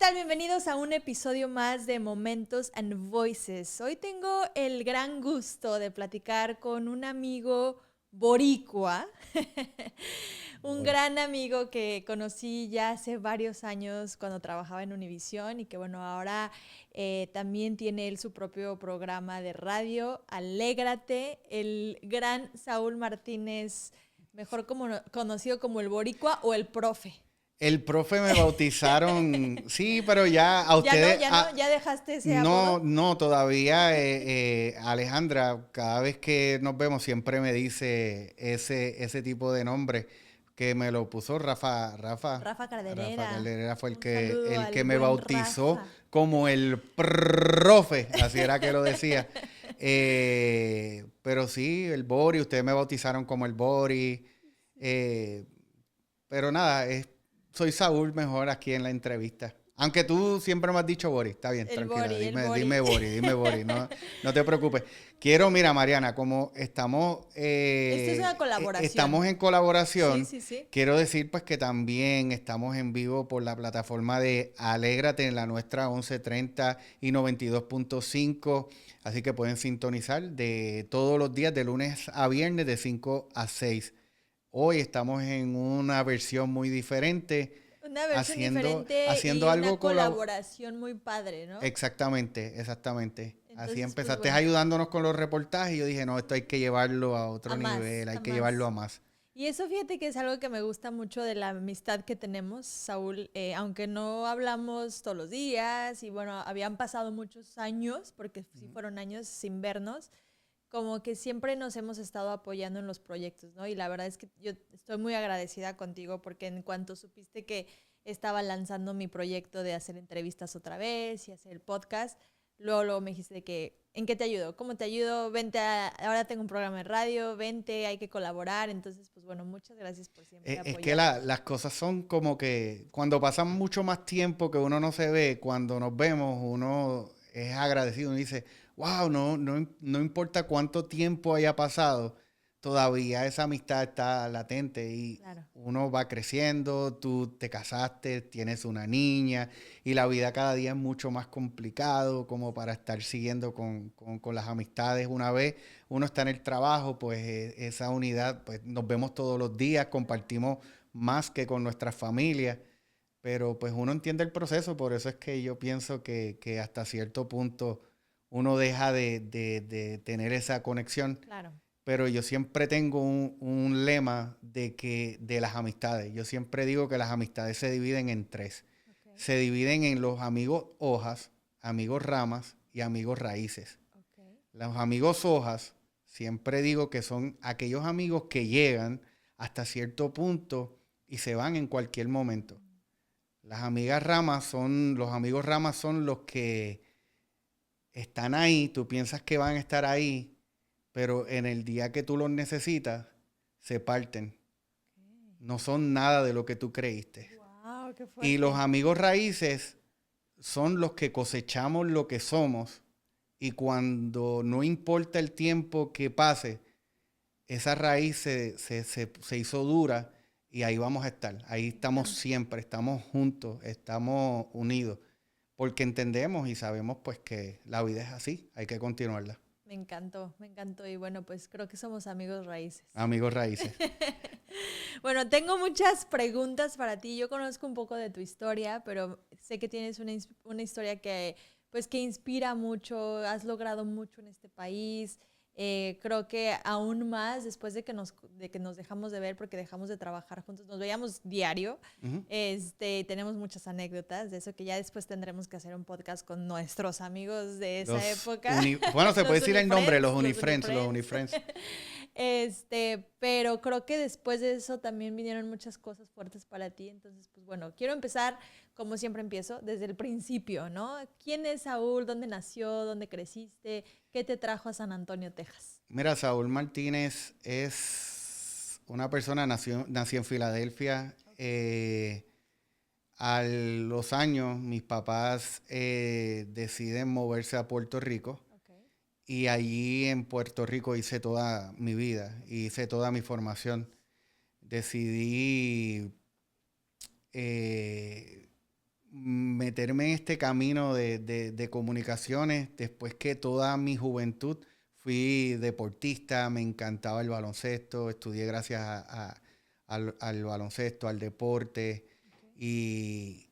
tal? Bienvenidos a un episodio más de Momentos and Voices. Hoy tengo el gran gusto de platicar con un amigo boricua, un gran amigo que conocí ya hace varios años cuando trabajaba en Univisión y que bueno, ahora también tiene él su propio programa de radio, Alégrate, el gran Saúl Martínez, mejor conocido como el boricua o el profe. El profe me bautizaron, sí, pero ya a Ya no, ustedes, ya no, ya dejaste ese no, apodo. no, todavía Alejandra, cada vez que nos vemos siempre me dice ese tipo de nombre que me lo puso Rafa Rafa Cardenera. Calderera fue Un saludo el al que me buen bautizó Rafa. como el profe, así era que lo decía. Pero sí, el Bori, ustedes me bautizaron como el Bori. eh, pero nada, soy Saúl mejor aquí en la entrevista. Aunque tú siempre me has dicho Bori, está bien, El tranquila, Bori, el dime Bori. Bori, no, no te preocupes. Quiero, mira, Mariana, como Esto es una estamos colaboración. en Sí, colaboración, sí, sí. quiero decir pues que también estamos en vivo por la plataforma de Alégrate en la nuestra 1130 y 92.5, así que pueden sintonizar de todos los días, de lunes a viernes, de 5 a 6. Hoy estamos en una versión muy diferente, Una versión diferente haciendo y una algo colaboración muy padre, ¿no? exactamente, exactamente. Así Entonces, pues empezaste bueno, ayudándonos con los reportajes y yo dije, no, esto hay que llevarlo a otro a más, nivel, hay a que llevarlo más. a más. Y eso fíjate que es algo que me gusta mucho de la amistad que tenemos, Saúl, aunque no hablamos todos los días y bueno, habían pasado muchos años, porque sí Ujú. fueron años sin vernos, como que siempre nos hemos estado apoyando en los proyectos, ¿no? Y la verdad es que yo estoy muy agradecida contigo porque en cuanto supiste que estaba lanzando mi proyecto de hacer entrevistas otra vez y hacer el podcast, luego me dijiste que, ¿en qué te ayudo? ¿Cómo te ayudo? Ahora tengo un programa de radio, vente, hay que colaborar. Entonces, pues bueno, muchas gracias por siempre Es que apoyarme. las cosas son como que cuando pasan mucho más tiempo que uno no se ve, cuando nos vemos, uno es agradecido y dice, wow, no importa cuánto tiempo haya pasado, todavía esa amistad está latente y Claro. uno va creciendo, tú te casaste, tienes una niña y la vida cada día es mucho más complicado como para estar siguiendo con las amistades una vez uno está en el trabajo, pues esa unidad, pues nos vemos todos los días, compartimos más que con nuestras familias, pero pues uno entiende el proceso, por eso es que yo pienso que hasta cierto punto uno deja de tener esa conexión, Claro. pero yo siempre tengo un lema de las amistades. Yo siempre digo que las amistades se dividen en tres. Ok. Se dividen en los amigos hojas, amigos ramas y amigos raíces. Ok. Los amigos hojas, siempre digo que son aquellos amigos que llegan hasta cierto punto y se van en cualquier momento. Los amigos ramas son los que están ahí, tú piensas que van a estar ahí, pero en el día que tú los necesitas, se parten. No son nada de lo que tú creíste. Wow, qué Y los fuerte. amigos raíces son los que cosechamos lo que somos y cuando no importa el tiempo que pase, esa raíz se hizo dura y ahí vamos a estar. Ahí Me estamos encanta. siempre, estamos juntos, estamos unidos, porque entendemos y sabemos pues que la vida es así, hay que continuarla. Me encantó, me encantó. Y bueno, pues creo que somos amigos raíces. Amigos raíces. Bueno, tengo muchas preguntas para ti. Yo conozco un poco de tu historia, pero sé que tienes una historia que, pues, que inspira mucho, has logrado mucho en este país. Creo que aún más después de que nos dejamos de ver, porque dejamos de trabajar juntos, nos veíamos diario. Ujú. Tenemos muchas anécdotas de eso que ya después tendremos que hacer un podcast con nuestros amigos de esa Los época, bueno, se puede los decir el nombre, Unifriends, los Los Unifriends. Unifriends. Pero creo que después de eso también vinieron muchas cosas fuertes para ti. Entonces, pues bueno, quiero empezar, como siempre empiezo, desde el principio, ¿no? ¿Quién es Saúl? ¿Dónde nació? ¿Dónde creciste? ¿Qué te trajo a San Antonio, Texas? Mira, Saúl Martínez es una persona, nació en Filadelfia. Ok, A los años, mis papás deciden moverse a Puerto Rico ok. y allí en Puerto Rico hice toda mi vida, hice toda mi formación. Decidí eh, meterme en este camino de comunicaciones después que toda mi juventud fui deportista, me encantaba el baloncesto, estudié gracias al baloncesto, al deporte, Ok. y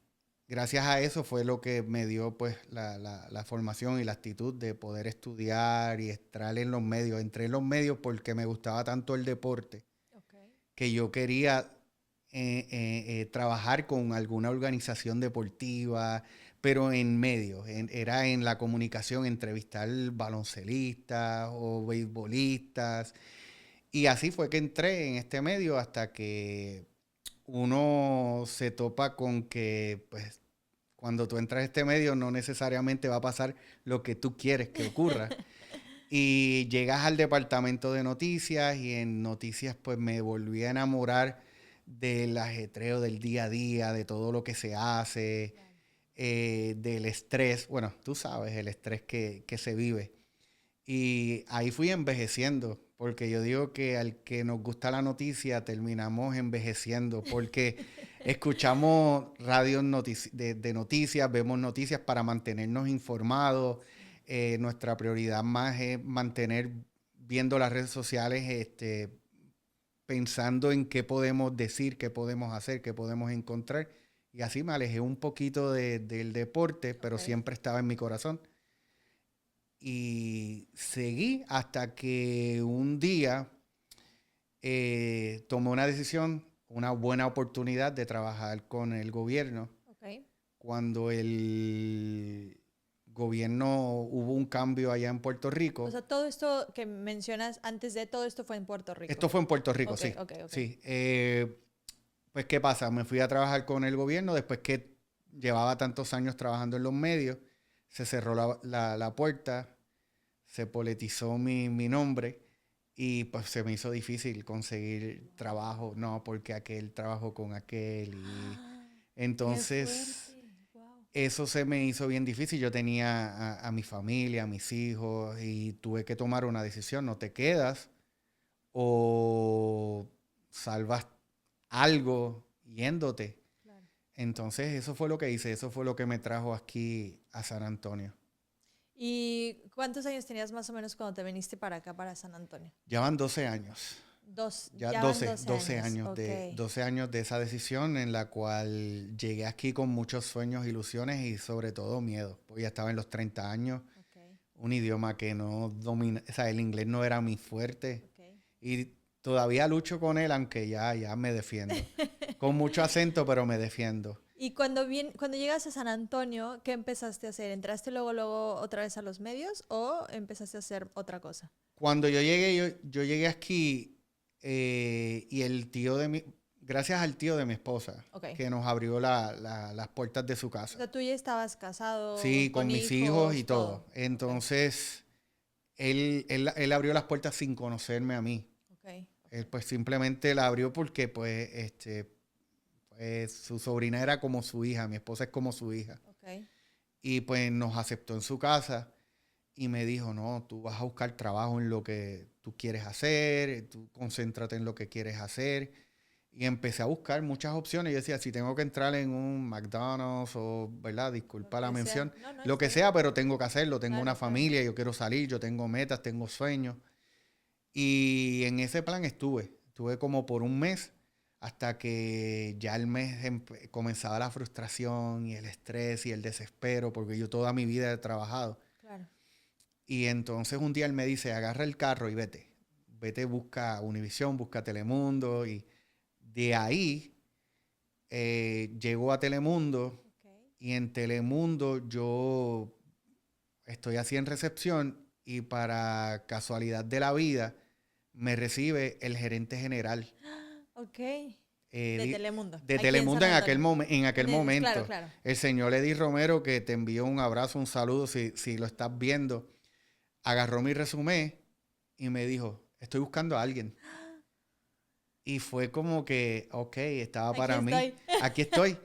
gracias a eso fue lo que me dio pues la formación y la actitud de poder estudiar y estar en los medios. Entré en los medios porque me gustaba tanto el deporte Ok. que yo quería trabajar con alguna organización deportiva, pero en medios. Era en la comunicación, entrevistar baloncelistas o beisbolistas. Y así fue que entré en este medio hasta que uno se topa con que, pues, cuando tú entras a este medio no necesariamente va a pasar lo que tú quieres que ocurra. Y llegas al departamento de noticias y en noticias pues me volví a enamorar del ajetreo del día a día, de todo lo que se hace, Claro. del estrés. Bueno, tú sabes el estrés que se vive. Y ahí fui envejeciendo, porque yo digo que al que nos gusta la noticia terminamos envejeciendo, porque escuchamos radios de noticias, vemos noticias para mantenernos informados. Sí. Nuestra prioridad más es mantener viendo las redes sociales, pensando en qué podemos decir, qué podemos hacer, qué podemos encontrar. Y así me alejé un poquito del deporte, pero Ok. siempre estaba en mi corazón. Y seguí hasta que un día tomé una decisión, una buena oportunidad de trabajar con el gobierno. Ok. Cuando el gobierno hubo un cambio allá en Puerto O Rico. sea, todo esto que mencionas antes de todo esto fue en Puerto Esto Rico. fue en Puerto Rico, Ok, sí. ok, ok. Sí. Pues, ¿qué pasa? Me fui a trabajar con el gobierno después que llevaba tantos años trabajando en los medios. Se cerró la puerta, se politizó mi nombre y pues se me hizo difícil conseguir trabajo. No, porque aquel trabajó con aquel y ¡Ah! ¡Qué entonces fuerte! Wow. eso se me hizo bien difícil. Yo tenía a mi familia, a mis hijos y tuve que tomar una decisión. No te quedas o salvas algo yéndote. Claro. Entonces eso fue lo que hice. Eso fue lo que me trajo aquí a San Antonio. ¿Y cuántos años tenías más o menos cuando te viniste para acá, para San Antonio? Ya van 12 años. Ya Ya van 12 12 12 años. años Ok. 12 años de esa decisión en la cual llegué aquí con muchos sueños, ilusiones y sobre todo miedo. Porque ya estaba en los 30 años, Ok. un idioma que no domina, o sea, el inglés no era mi fuerte Ok. y todavía lucho con él, aunque ya me defiendo. Con mucho acento, pero me defiendo. Y cuando llegas a San Antonio, ¿qué empezaste a hacer? ¿Entraste luego otra vez a los medios o empezaste a hacer otra cosa? Cuando yo llegué aquí y el tío gracias al tío de mi esposa, Ok. que nos abrió las puertas de su O casa. sea, tú ya estabas casado, Sí, con con mis hijos y hijos, todo. todo. Ok. Entonces, él abrió las puertas sin conocerme a mí. Ok. Él Ok. pues simplemente la abrió porque pues, su sobrina era como su hija, mi esposa es como su hija. Ok. Y pues nos aceptó en su casa y me dijo, no, tú vas a buscar trabajo en lo que tú quieres hacer, tú concéntrate en lo que quieres hacer. Y empecé a buscar muchas opciones. Yo decía, si tengo que entrar en un McDonald's o, ¿verdad? Lo Disculpa la que sea. mención, No, no, lo está que bien. sea, pero tengo que hacerlo. Tengo una Claro, claro. familia, yo quiero salir, yo tengo metas, tengo sueños. Y en ese plan estuve. Estuve como por un mes hasta que ya el mes comenzaba la frustración y el estrés y el desespero, porque yo toda mi vida he trabajado. Claro. Y entonces un día él me dice, agarra el carro y vete. Vete, busca Univisión, busca Telemundo. Y de ahí llego a Telemundo Ok. y en Telemundo yo estoy así en recepción y para casualidad de la vida me recibe el gerente general Ok. eh, De di- Telemundo. de Aquí en San Telemundo Antonio. en aquel Claro, momento. claro. El señor Eddie Romero, que te envío un abrazo, un saludo si lo estás viendo, agarró mi resumen y me dijo, estoy buscando a alguien. Y fue como que, ok, estaba Aquí para mí. estoy. Aquí estoy.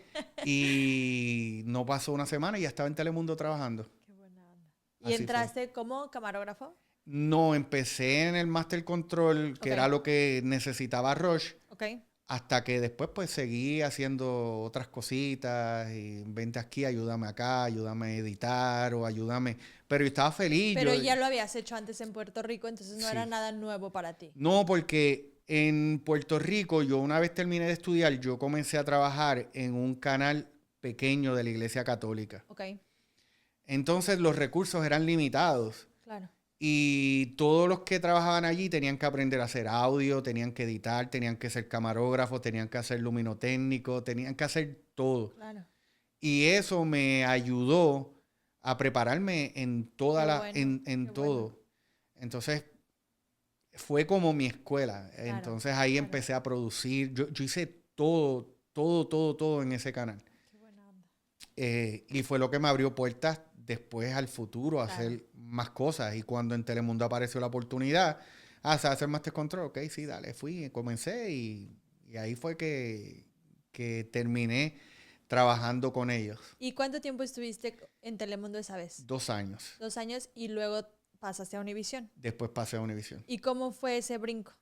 Y no pasó una semana y ya estaba en Telemundo trabajando. Qué buena onda. ¿Y Así fue. entraste como camarógrafo? No, empecé en el Master Control, que Ok. era lo que necesitaba Rush, Ok. Hasta que después pues seguí haciendo otras cositas y vente aquí, ayúdame acá, ayúdame a editar o ayúdame. Pero yo estaba feliz. Pero ya lo habías hecho antes en Puerto Rico, entonces no Sí. era nada nuevo para ti. No, porque en Puerto Rico, yo una vez terminé de estudiar, yo comencé a trabajar en un canal pequeño de la Iglesia Católica. Ok, Entonces los recursos eran limitados claro. y todos los que trabajaban allí tenían que aprender a hacer audio, tenían que editar, tenían que ser camarógrafos, tenían que hacer luminotécnico, tenían que hacer todo. Claro. Y eso me ayudó a prepararme en toda Qué la, bueno, en qué todo. bueno. Entonces fue como mi escuela. Claro, Entonces ahí claro. empecé a producir. Yo hice todo en ese canal. Qué buena onda. Y fue lo que me abrió puertas después al futuro a Claro. hacer más cosas. Y cuando en Telemundo apareció la oportunidad, ¿sabes hacer Master Control? Ok, sí, dale, fui, comencé y ahí fue que terminé trabajando con ellos. ¿Y cuánto tiempo estuviste en Telemundo esa vez? 2 años. 2 años y luego pasaste a Univisión. Después pasé a Univision. ¿Y cómo fue ese brinco?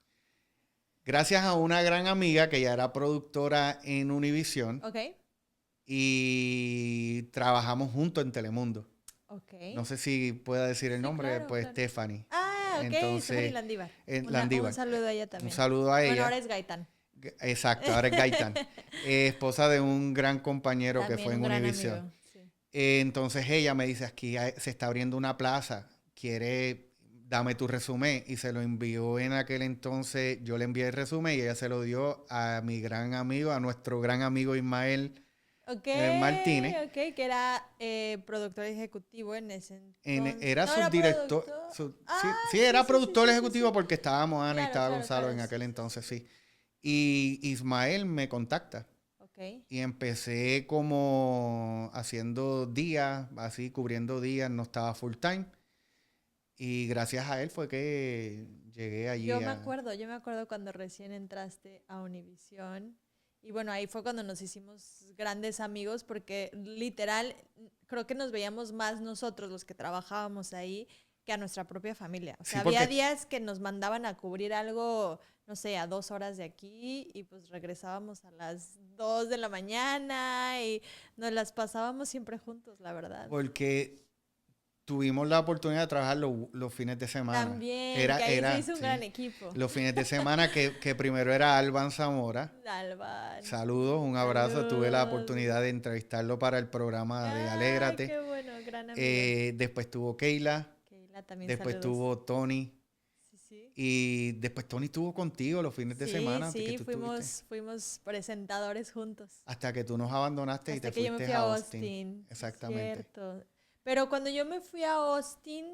Gracias a una gran amiga que ya era productora en Univision Ok, y trabajamos juntos en Telemundo. ok. No sé si pueda decir el Sí, nombre, claro, pues claro. Stephanie. Ah, ok, Entonces, Stephanie Landívar. Landívar. Un saludo a ella también. Un saludo a Bueno, ella. ahora es Gaitán. Exacto, ahora es Gaitán. Esposa de un gran compañero que También fue en un gran Univision. amigo, sí. Entonces ella me dice, aquí se está abriendo una plaza, dame tu resumen. Y se lo envió en aquel entonces, yo le envié el resumen y ella se lo dio a mi gran amigo, a nuestro gran amigo Ismael Ok, Martínez. ok, que era productor ejecutivo en ese entonces. Era ¿No subdirector. productor? Sí, era sí, productor sí, ejecutivo sí. porque estábamos Ana y Claro, estaba claro, Gonzalo claro, en sí, aquel sí, entonces, sí. sí. Y Ismael me contacta. Ok. Y empecé como haciendo días, así cubriendo días, no estaba full time. Y gracias a él fue que llegué allí Yo me acuerdo cuando recién entraste a Univisión. Y bueno, ahí fue cuando nos hicimos grandes amigos porque literal creo que nos veíamos más nosotros los que trabajábamos ahí que a nuestra propia familia. O sea, Sí, había porque días que nos mandaban a cubrir algo, no sé, a 2 horas de aquí y pues regresábamos a las 2 de la mañana y nos las pasábamos siempre juntos, la verdad. porque tuvimos la oportunidad de trabajar los fines de semana. También, que ahí se hizo un gran Sí, equipo. los fines de semana que primero era Alban Zamora. Alban. Saludos, un abrazo. Tuve la Saludos. oportunidad de entrevistarlo para el programa de Ay, Alégrate. qué bueno, gran amigo. Después tuvo Keila, Keila también después saludos. tuvo Tony. Sí, sí. Y después Tony estuvo contigo los fines de semana. Sí, que sí, tú estuviste. fuimos presentadores juntos. Hasta que tú nos abandonaste y Hasta te que yo me fuiste fui a a Austin. Austin. Exactamente. Cierto. Pero cuando yo me fui a Austin,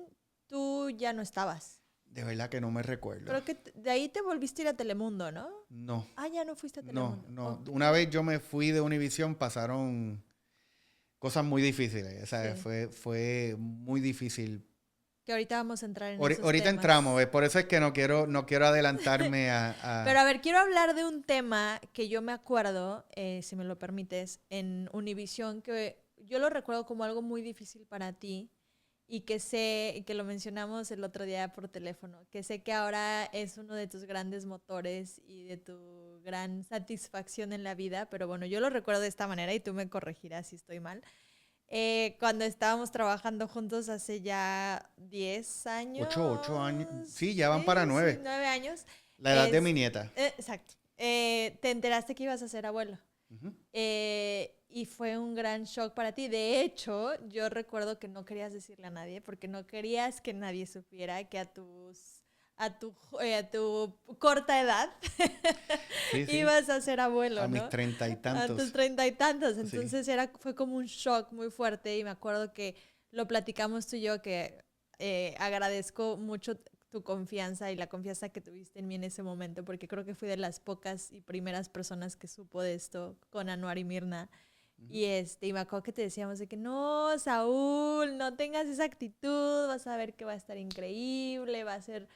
tú ya no estabas. De verdad que no me recuerdo. Creo que de ahí te volviste a ir a Telemundo, ¿no? No, Ah, ya no fuiste a Telemundo. no. Ok. Una vez yo me fui de Univision, pasaron cosas muy difíciles. O sea, Sí. fue muy difícil. Que ahorita vamos a entrar en esos Ahorita temas. entramos, ¿ves? Por eso es que no quiero adelantarme Pero a ver, quiero hablar de un tema que yo me acuerdo, si me lo permites, en Univisión, que yo lo recuerdo como algo muy difícil para ti y que sé, que lo mencionamos el otro día por teléfono, que sé que ahora es uno de tus grandes motores y de tu gran satisfacción en la vida, pero bueno, yo lo recuerdo de esta manera y tú me corregirás si estoy mal. Cuando estábamos trabajando juntos hace ya 10 años. 8 años. Sí, ya van para 9. Sí, 9 años. La edad de mi nieta. Exacto. Te enteraste que ibas a ser abuelo. Ujú. Y fue un gran shock para ti. De hecho, yo recuerdo que no querías decirle a nadie porque no querías que nadie supiera que a tu corta edad Sí, sí. ibas a ser abuelo, A ¿no? mis 30 y A tantos. tus 30 y tantos. Sí. Entonces fue como un shock muy fuerte y me acuerdo que lo platicamos tú y yo, que agradezco mucho tu confianza y la confianza que tuviste en mí en ese momento, porque creo que fui de las pocas y primeras personas que supo de esto con Anuar y Mirna. Y me acuerdo que te decíamos de que no, Saúl, no tengas esa actitud, vas a ver que va a estar increíble, va a ser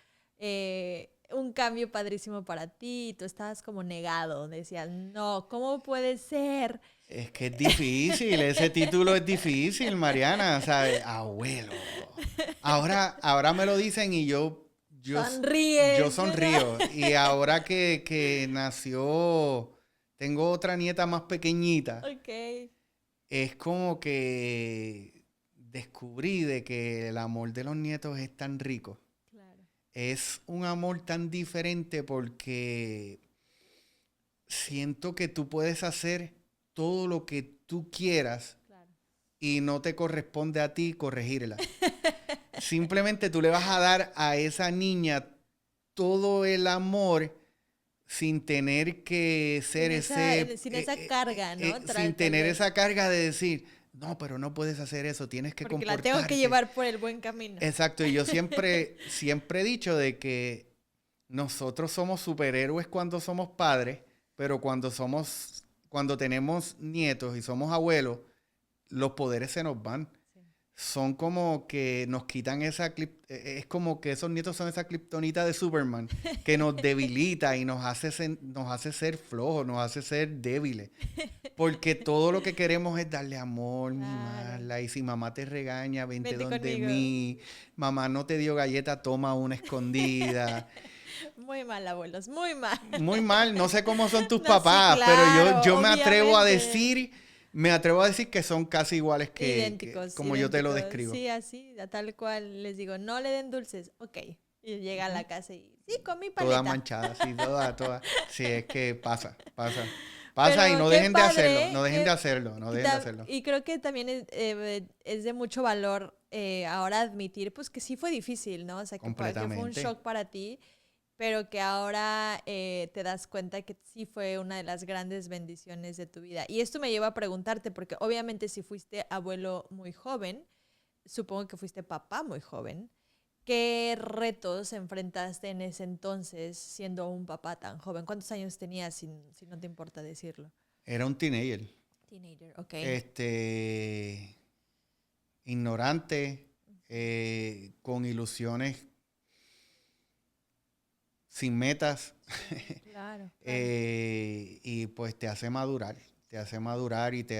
un cambio padrísimo para ti. Y tú estabas como negado, decías, no, ¿cómo puede ser? Es que es difícil, ese título es difícil, Mariana, ¿sabes? Abuelo. Ahora me lo dicen y yo Sonríes. yo sonrío. Y ahora que nació, tengo otra nieta más pequeñita. Ok. Es como que descubrí de que el amor de los nietos es tan rico. Claro. Es un amor tan diferente porque siento que tú puedes hacer todo lo que tú quieras Claro. y no te corresponde a ti corregirla. Simplemente tú le vas a dar a esa niña todo el amor sin tener que ser Sin esa carga, ¿no? sin Tal tener vez. esa carga de decir, no, pero no puedes hacer eso, tienes que Porque la tengo que comportarte. llevar por el buen camino. Exacto, y yo siempre he dicho de que nosotros somos superhéroes cuando somos padres, pero cuando tenemos nietos y somos abuelos, los poderes se nos van. Sí. Son como que nos quitan es como que esos nietos son esa kriptonita de Superman que nos debilita y nos hace ser flojos, nos hace ser débiles. Porque todo lo que queremos es darle amor, Claro. mimarla. Y si mamá te regaña, vente Vente donde conmigo. mí. Mamá no te dio galleta, toma una escondida. Muy mal, abuelos, muy mal. Muy mal, no sé cómo son tus No, sí, papás, pero claro, yo obviamente. me atrevo a decir que son casi iguales que Idénticos, como yo te lo idénticos. describo. Sí, así, a tal cual les digo, no le den dulces. Ok. Y llega a la casa y, sí, comí paleta. Toda manchada, sí, toda. Sí, es que pasa. Pero Y no qué dejen de hacerlo, padre, no dejen de hacerlo, no dejen de hacerlo. y creo que también es de mucho valor ahora admitir pues que sí fue difícil, ¿no? O sea, que fue un Completamente. shock para ti, pero que ahora te das cuenta que sí fue una de las grandes bendiciones de tu vida. Y esto me lleva a preguntarte, porque obviamente si fuiste abuelo muy joven, supongo que fuiste papá muy joven. ¿Qué retos enfrentaste en ese entonces siendo un papá tan joven? ¿Cuántos años tenías, si no te importa decirlo? Era un teenager. Teenager, ok. Ignorante, con ilusiones, sin metas. Claro, claro. Y pues te hace madurar y te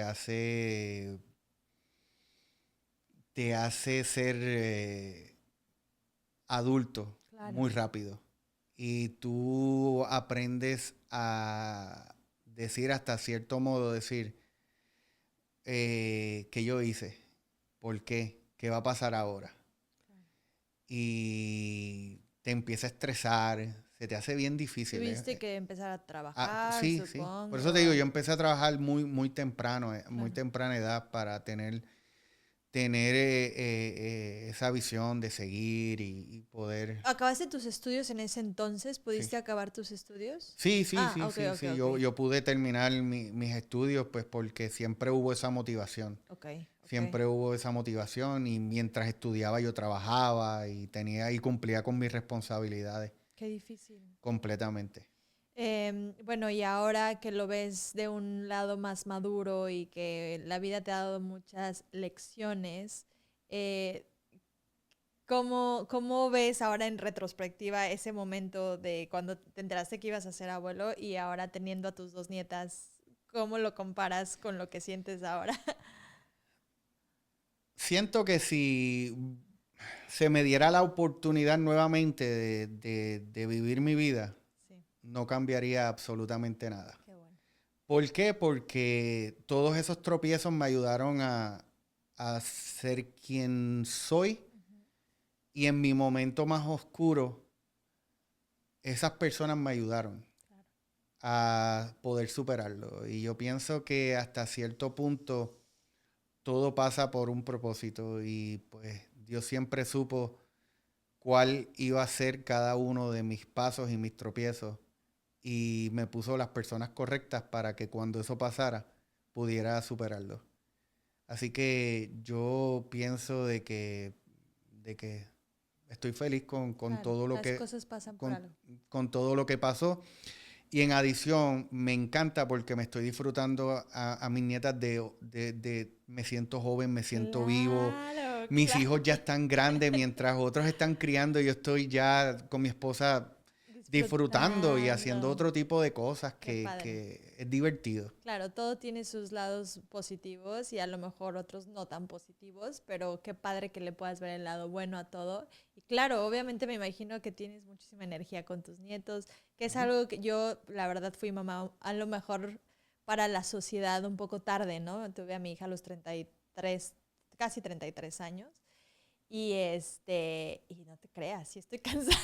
hace ser adulto Claro. muy rápido. Y tú aprendes a decir hasta cierto modo, ¿qué yo hice? ¿Por qué? ¿Qué va a pasar ahora? Claro. Y te empieza a estresar, se te hace bien difícil. Tuviste que empezar a trabajar, Sí. supongo. Por eso te digo, yo empecé a trabajar muy temprano, muy Claro. temprana edad para tener esa visión de seguir y poder... ¿Acabaste tus estudios en ese entonces? ¿Pudiste Sí. acabar tus estudios? Sí. Ok. Yo pude terminar mis estudios pues porque siempre hubo esa motivación. Ok. Siempre hubo esa motivación y mientras estudiaba yo trabajaba y cumplía con mis responsabilidades Qué difícil. completamente. Bueno, y ahora que lo ves de un lado más maduro y que la vida te ha dado muchas lecciones, ¿cómo ves ahora en retrospectiva ese momento de cuando te enteraste que ibas a ser abuelo y ahora teniendo a tus dos nietas? ¿Cómo lo comparas con lo que sientes ahora? Siento que si se me diera la oportunidad nuevamente de vivir mi vida, Sí, no cambiaría absolutamente nada. qué bueno. ¿Por qué? Porque todos esos tropiezos me ayudaron a ser quien soy Ujú. y en mi momento más oscuro, esas personas me ayudaron Claro. a poder superarlo. Y yo pienso que hasta cierto punto todo pasa por un propósito y pues Dios siempre supo cuál iba a ser cada uno de mis pasos y mis tropiezos y me puso las personas correctas para que cuando eso pasara pudiera superarlo. Así que yo pienso de que estoy feliz con Claro, todo lo las que cosas pasan por algo. con todo lo que pasó. Y en adición, me encanta porque me estoy disfrutando a mis nietas me siento joven, me siento vivo. Claro, Mis claro. hijos ya están grandes mientras otros están criando. Yo estoy ya con mi esposa disfrutando y haciendo otro tipo de cosas Qué que es divertido. Claro, todo tiene sus lados positivos y a lo mejor otros no tan positivos, pero qué padre que le puedas ver el lado bueno a todo. Y claro, obviamente me imagino que tienes muchísima energía con tus nietos, que es Ujú. algo que yo, la verdad, fui mamá a lo mejor para la sociedad un poco tarde, ¿no? Tuve a mi hija a los 33, casi 33 años. Y no te creas, sí estoy cansada.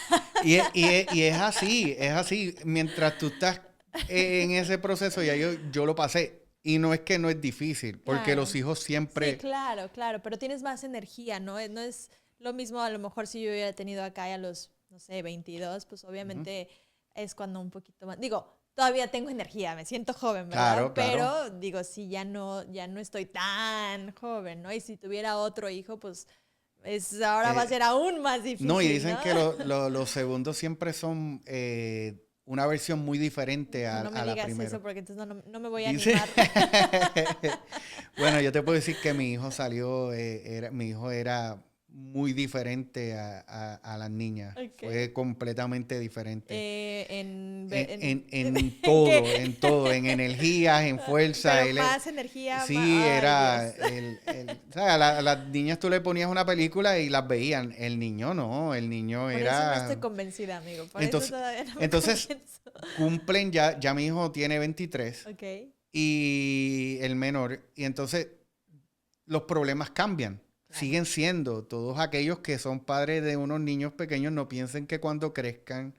Y es así. Mientras tú estás en ese proceso, ya yo lo pasé. Y no es que no es difícil, porque los Claro. hijos Sí, siempre... claro, claro, pero tienes más energía, ¿no? No es lo mismo a lo mejor si yo hubiera tenido acá a los, no sé, 22, pues Ujú. obviamente es cuando un poquito más, digo, todavía tengo energía, me siento joven, ¿verdad? Claro, claro. Pero digo, sí, ya no estoy tan joven, ¿no? Y si tuviera otro hijo, pues ahora va a Eh, ser aún más no, y difícil, dicen ¿no? que los segundos siempre son una versión muy diferente No, no me a la digas eso primera. porque entonces no me voy a Dice, animar. bueno, yo te puedo decir que mi hijo salió, mi hijo era muy diferente a las niñas. Ok. Fue completamente diferente. ¿Qué? En todo, en energías, en fuerza. Pero más energía, Sí, ay era Dios. ¿sabes? A las niñas tú le ponías una película y las veían. El niño no, el niño Por eso no estoy era... convencida, amigo. Por eso Entonces, todavía no me entonces convenzo. cumplen, ya mi hijo tiene 23 Ok, y el menor, y entonces los problemas cambian. claro. Siguen siendo todos aquellos que son padres de unos niños pequeños, no piensen que cuando crezcan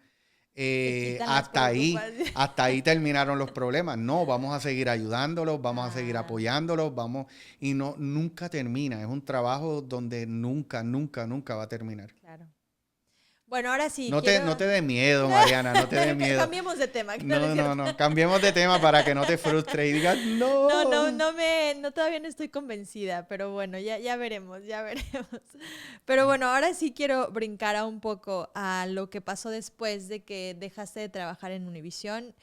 Se quitan las preocupaciones. hasta ahí terminaron los problemas. No, vamos a seguir ayudándolos, vamos a seguir Ah, apoyándolos, y no, nunca termina. Es un trabajo donde nunca, nunca, nunca va a terminar. claro. Bueno, ahora sí, quiero... No te dé miedo, Mariana, no te dé miedo. Cambiemos de tema, que no, no es No, no, cierto. no. Cambiemos de tema para que no te frustres y digas, no. Todavía no estoy convencida, pero bueno, ya veremos, ya veremos. Pero bueno, ahora sí quiero brincar a un poco a lo que pasó después de que dejaste de trabajar en Univisión.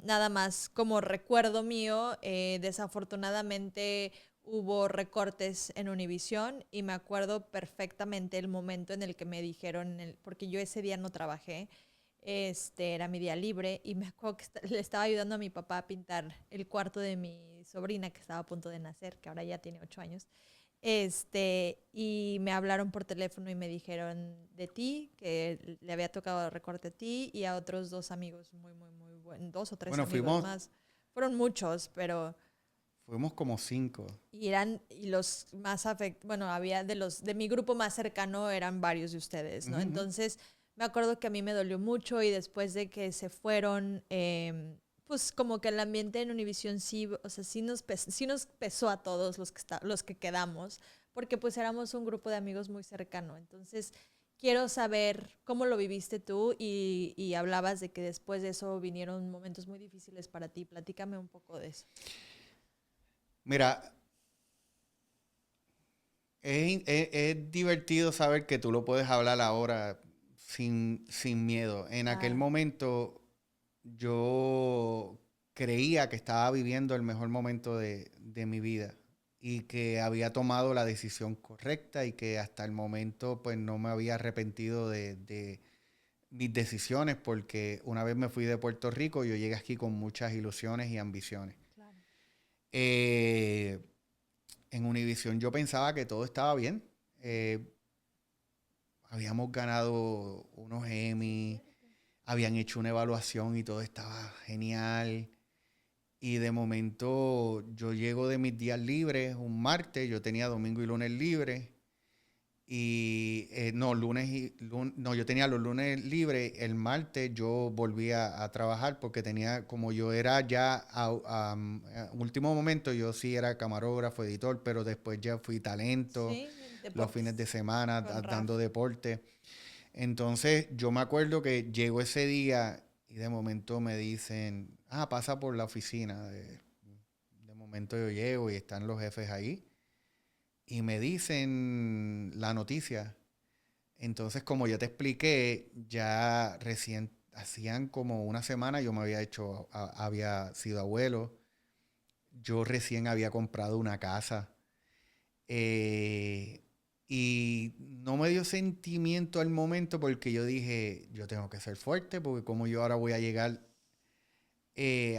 Nada más como recuerdo mío, desafortunadamente hubo recortes en Univisión y me acuerdo perfectamente el momento en el que me dijeron, porque yo ese día no trabajé, era mi día libre y me acuerdo que le estaba ayudando a mi papá a pintar el cuarto de mi sobrina que estaba a punto de nacer, que ahora ya tiene 8 años. Y me hablaron por teléfono y me dijeron de ti, que le había tocado recorte a ti y a otros dos amigos muy buenos, dos o tres Bueno, amigos más. Fueron muchos, pero fuimos como 5. y los más bueno, había de mi grupo más cercano eran varios de ustedes, ¿no? Ujú, ujú. Entonces, me acuerdo que a mí me dolió mucho y después de que se fueron, pues como que el ambiente en Univision sí, o sea, sí nos pesó a todos los que quedamos, porque pues éramos un grupo de amigos muy cercano. Entonces, quiero saber cómo lo viviste tú y hablabas de que después de eso vinieron momentos muy difíciles para ti. Platícame un poco de eso. Mira, es divertido saber que tú lo puedes hablar ahora sin miedo. En aquel Claro. momento yo creía que estaba viviendo el mejor momento de mi vida y que había tomado la decisión correcta y que hasta el momento pues no me había arrepentido de mis decisiones porque una vez me fui de Puerto Rico, yo llegué aquí con muchas ilusiones y ambiciones. Claro. Eh, en Univision yo pensaba que todo estaba bien. Eh, Habíamos ganado unos Emmy, habían hecho una evaluación y todo estaba genial. Y de momento yo llego de mis días libres, un martes, yo tenía domingo y lunes libres. Y no, no, yo tenía los lunes libres, el martes yo volvía a trabajar porque tenía, como yo era ya a último momento, yo sí era camarógrafo, editor, pero después ya fui talento, Sí, los fines de deportes semana con Raf. dando deporte. Entonces yo me acuerdo que llegó ese día y de momento me dicen, pasa por la oficina. De momento yo llego y están los jefes ahí y me dicen la noticia. Entonces, como ya te expliqué, ya recién, hacían como una semana yo me había había sido abuelo, yo recién había comprado una casa. eh, Y no me dio sentimiento al momento porque yo dije, yo tengo que ser fuerte porque como yo ahora voy a llegar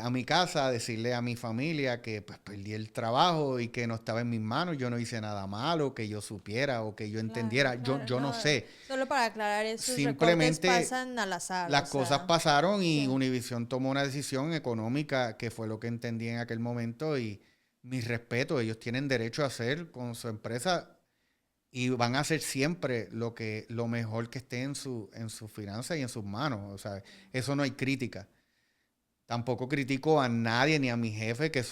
a mi casa a decirle a mi familia que pues perdí el trabajo y que no estaba en mis manos, yo no hice nada malo, que yo supiera o que yo Claro, entendiera, claro, yo no no. sé. Solo para aclarar, esos recortes Simplemente pasan al azar, las o cosas sea, pasaron y sí. Univision tomó una decisión económica que fue lo que entendí en aquel momento y mi respeto, ellos tienen derecho a hacer con su empresa y van a hacer siempre lo mejor que esté en su finanzas y en sus manos. O sea, eso no hay crítica. Tampoco critico a nadie ni a mi jefe que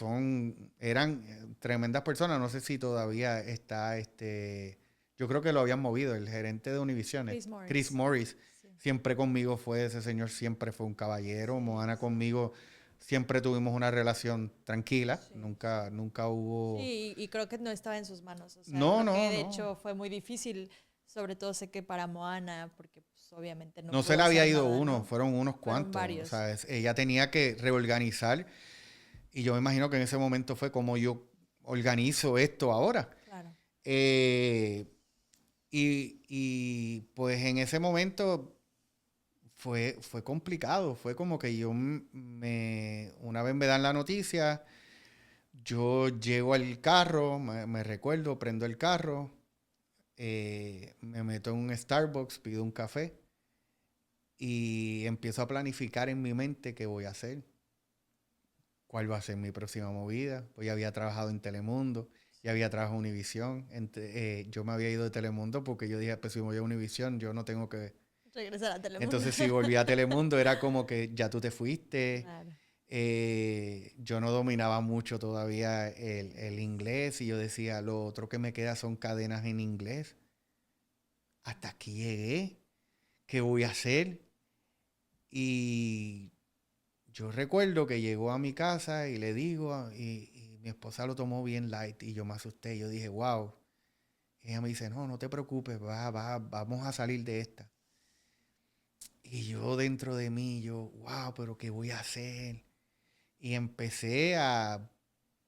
eran tremendas personas. No sé si todavía está yo creo que lo habían movido, el gerente de Univision, Chris Chris Morris. Morris, Sí, siempre conmigo fue, ese señor siempre fue un caballero. sí, Moana sí, conmigo siempre tuvimos una relación tranquila, sí, sí. nunca hubo. Sí, y creo que no estaba en sus manos, o sea, No, creo que no, de no. hecho fue muy difícil, sobre todo sé que para Moana, porque pues obviamente no No se pudo le había hacer ido nada, uno, ¿no? fueron unos Fueron cuantos. O varios. sea, ella tenía que reorganizar y yo me imagino que en ese momento fue como yo organizo esto ahora. Claro. Eh, pues en ese momento fue complicado, fue como que una vez me dan la noticia, yo llego al carro, me recuerdo, prendo el carro, me meto en un Starbucks, pido un café y empiezo a planificar en mi mente qué voy a hacer, cuál va a ser mi próxima movida. Pues ya había trabajado en Telemundo, ya había trabajado en Univisión. Yo me había ido de Telemundo porque yo dije, pues si voy a Univisión, yo no tengo que... Regresar a Telemundo. Entonces si volví a Telemundo era como que ya tú te fuiste. Claro. Yo no dominaba mucho todavía el inglés y yo decía, lo otro que me queda son cadenas en inglés. Hasta aquí llegué. ¿Qué voy a hacer? Y yo recuerdo que llegó a mi casa y le digo, y mi esposa lo tomó bien light y yo me asusté. Yo dije, wow. Ella me dice, no, no te preocupes, vamos a salir de esta. Y yo dentro de mí, yo, wow, pero ¿qué voy a hacer? Y empecé a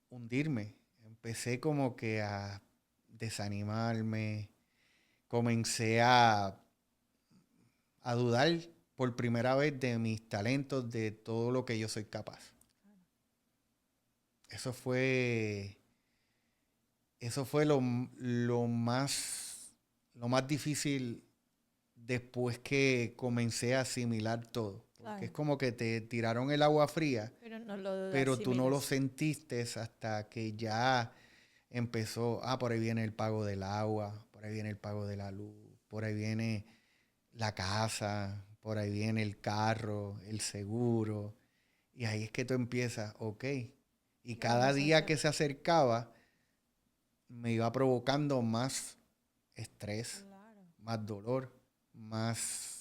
hundirme. Empecé como que a desanimarme. Comencé a dudar por primera vez de mis talentos, de todo lo que yo soy capaz. Eso fue, eso fue lo más difícil después que comencé a asimilar todo. Porque es Claro. como que te tiraron el agua fría, Pero no lo pero tú no lo asimilas. sentiste hasta que ya empezó, por ahí viene el pago del agua, por ahí viene el pago de la luz, por ahí viene la casa, por ahí viene el carro, el seguro. Y ahí es que tú empiezas, ok. Y ¿Qué cada vamos a día hacer? que se acercaba, me iba provocando más estrés, Claro. más dolor, más...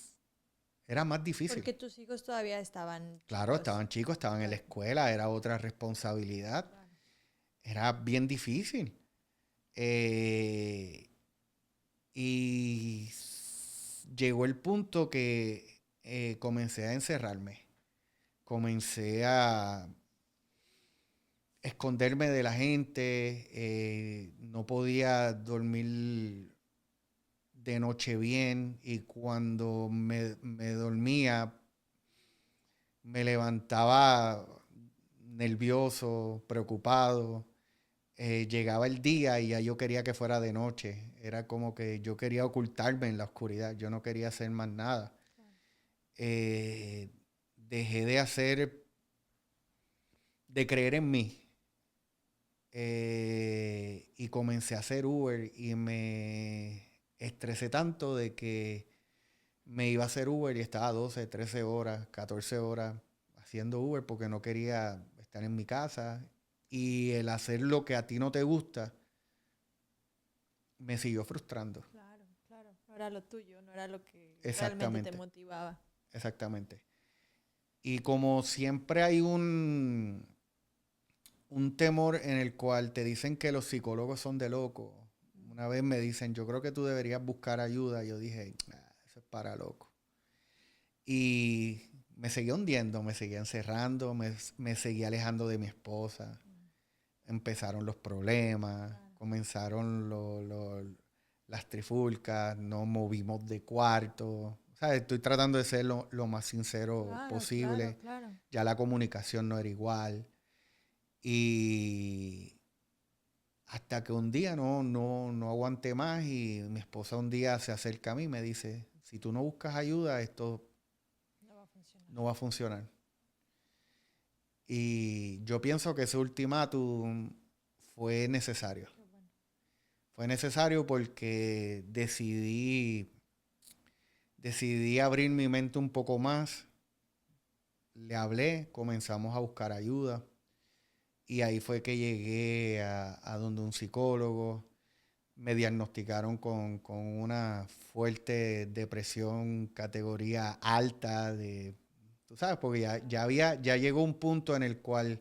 Era más difícil. Porque tus hijos todavía estaban Claro, chicos. estaban chicos, estaban en la Claro, escuela, era otra responsabilidad. claro. Era bien difícil. Eh, Llegó el punto que comencé a encerrarme. Comencé a esconderme de la gente. No podía dormir de noche bien y cuando me dormía me levantaba nervioso, preocupado. Llegaba el día y ya yo quería que fuera de noche. Era como que yo quería ocultarme en la oscuridad. Yo no quería hacer más nada. Dejé de creer en mí. Y comencé a hacer Uber y me estresé tanto de que me iba a hacer Uber y estaba 12, 13 horas, 14 horas haciendo Uber porque no quería estar en mi casa. Y el hacer lo que a ti no te gusta me siguió frustrando. Claro, claro. No era lo tuyo, no era lo que realmente te Exactamente, motivaba. exactamente. Y como siempre hay un temor en el cual te dicen que los psicólogos son de locos. Una vez me dicen, yo creo que tú deberías buscar ayuda. Yo dije, eso es para loco. Y me seguía hundiendo, me seguía encerrando, me seguía alejando de mi esposa. Empezaron los problemas, Claro. comenzaron las trifulcas, nos movimos de cuarto. O sea, estoy tratando de ser lo más sincero posible. Claro. Ya la comunicación no era igual. Y hasta que un día no aguanté más y mi esposa un día se acerca a mí y me dice, si tú no buscas ayuda, esto no va a funcionar. Y yo pienso que ese ultimátum fue necesario. Fue necesario porque decidí abrir mi mente un poco más. Le hablé, comenzamos a buscar ayuda. Y ahí fue que llegué a donde un psicólogo. Me diagnosticaron con una fuerte depresión categoría alta tú sabes, porque ya llegó un punto en el cual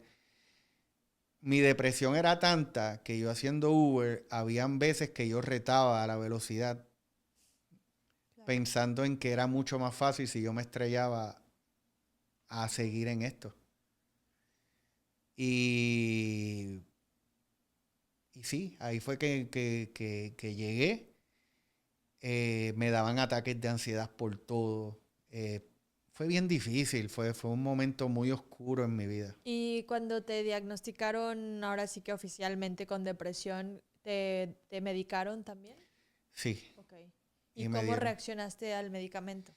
mi depresión era tanta que yo haciendo Uber, habían veces que yo retaba a la velocidad, pensando en que era mucho más fácil si yo me estrellaba a seguir en esto. Y sí, ahí fue que llegué. Me daban ataques de ansiedad por todo. Fue bien difícil, fue un momento muy oscuro en mi vida. Y cuando te diagnosticaron, ahora sí que oficialmente con depresión, ¿te medicaron también? Sí. Ok. ¿Y Y me cómo dieron. reaccionaste al medicamento?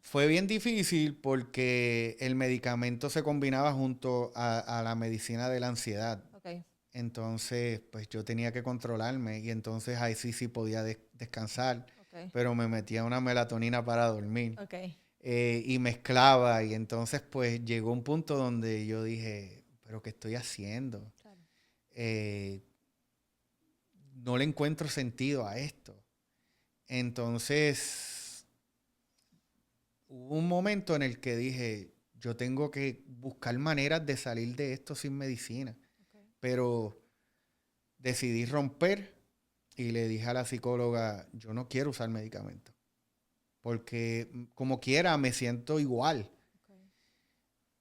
Fue bien difícil porque el medicamento se combinaba junto a la medicina de la ansiedad. Ok. Entonces, pues yo tenía que controlarme y entonces ahí sí podía descansar, Ok. pero me metía una melatonina para dormir. Ok. Y mezclaba y entonces pues llegó un punto donde yo dije, pero ¿qué estoy haciendo? Claro. Eh, no le encuentro sentido a esto. Entonces, hubo un momento en el que dije, yo tengo que buscar maneras de salir de esto sin medicina. Ok. Pero decidí romper y le dije a la psicóloga, yo no quiero usar medicamentos. Porque como quiera me siento igual. Ok.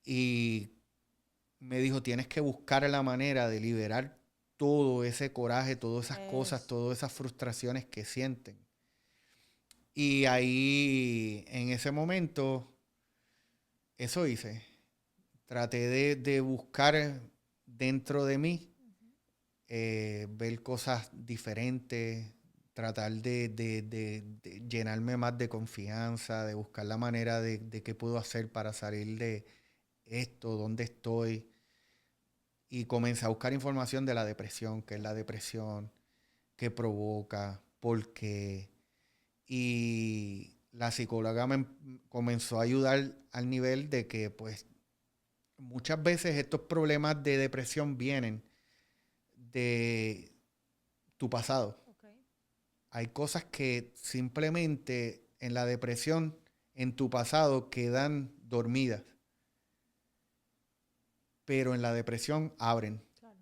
Y me dijo, tienes que buscar la manera de liberar todo ese coraje, todas esas cosas, Eso. todas esas frustraciones que sienten. Y ahí, en ese momento, eso hice. Traté de buscar dentro de mí, ver cosas diferentes, tratar de llenarme más de confianza, de buscar la manera de qué puedo hacer para salir de esto, dónde estoy. Y comencé a buscar información de la depresión, qué es la depresión, qué provoca, por qué. Y la psicóloga me comenzó a ayudar al nivel de que, pues, muchas veces estos problemas de depresión vienen de tu pasado. Ok. Hay cosas que simplemente en la depresión, en tu pasado, quedan dormidas, pero en la depresión abren. Claro.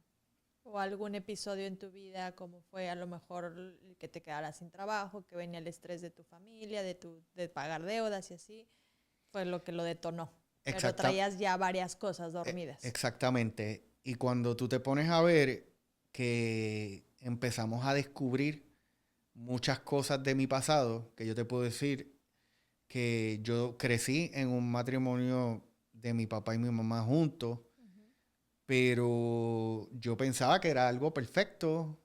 O algún episodio en tu vida, como fue a lo mejor el que te quedaras sin trabajo, que venía el estrés de tu familia, de pagar deudas y así, fue lo que lo detonó. Pero Exacta, traías ya varias cosas dormidas. exactamente. Y cuando tú te pones a ver que empezamos a descubrir muchas cosas de mi pasado, que yo te puedo decir que yo crecí en un matrimonio de mi papá y mi mamá juntos, Ujú. pero yo pensaba que era algo perfecto,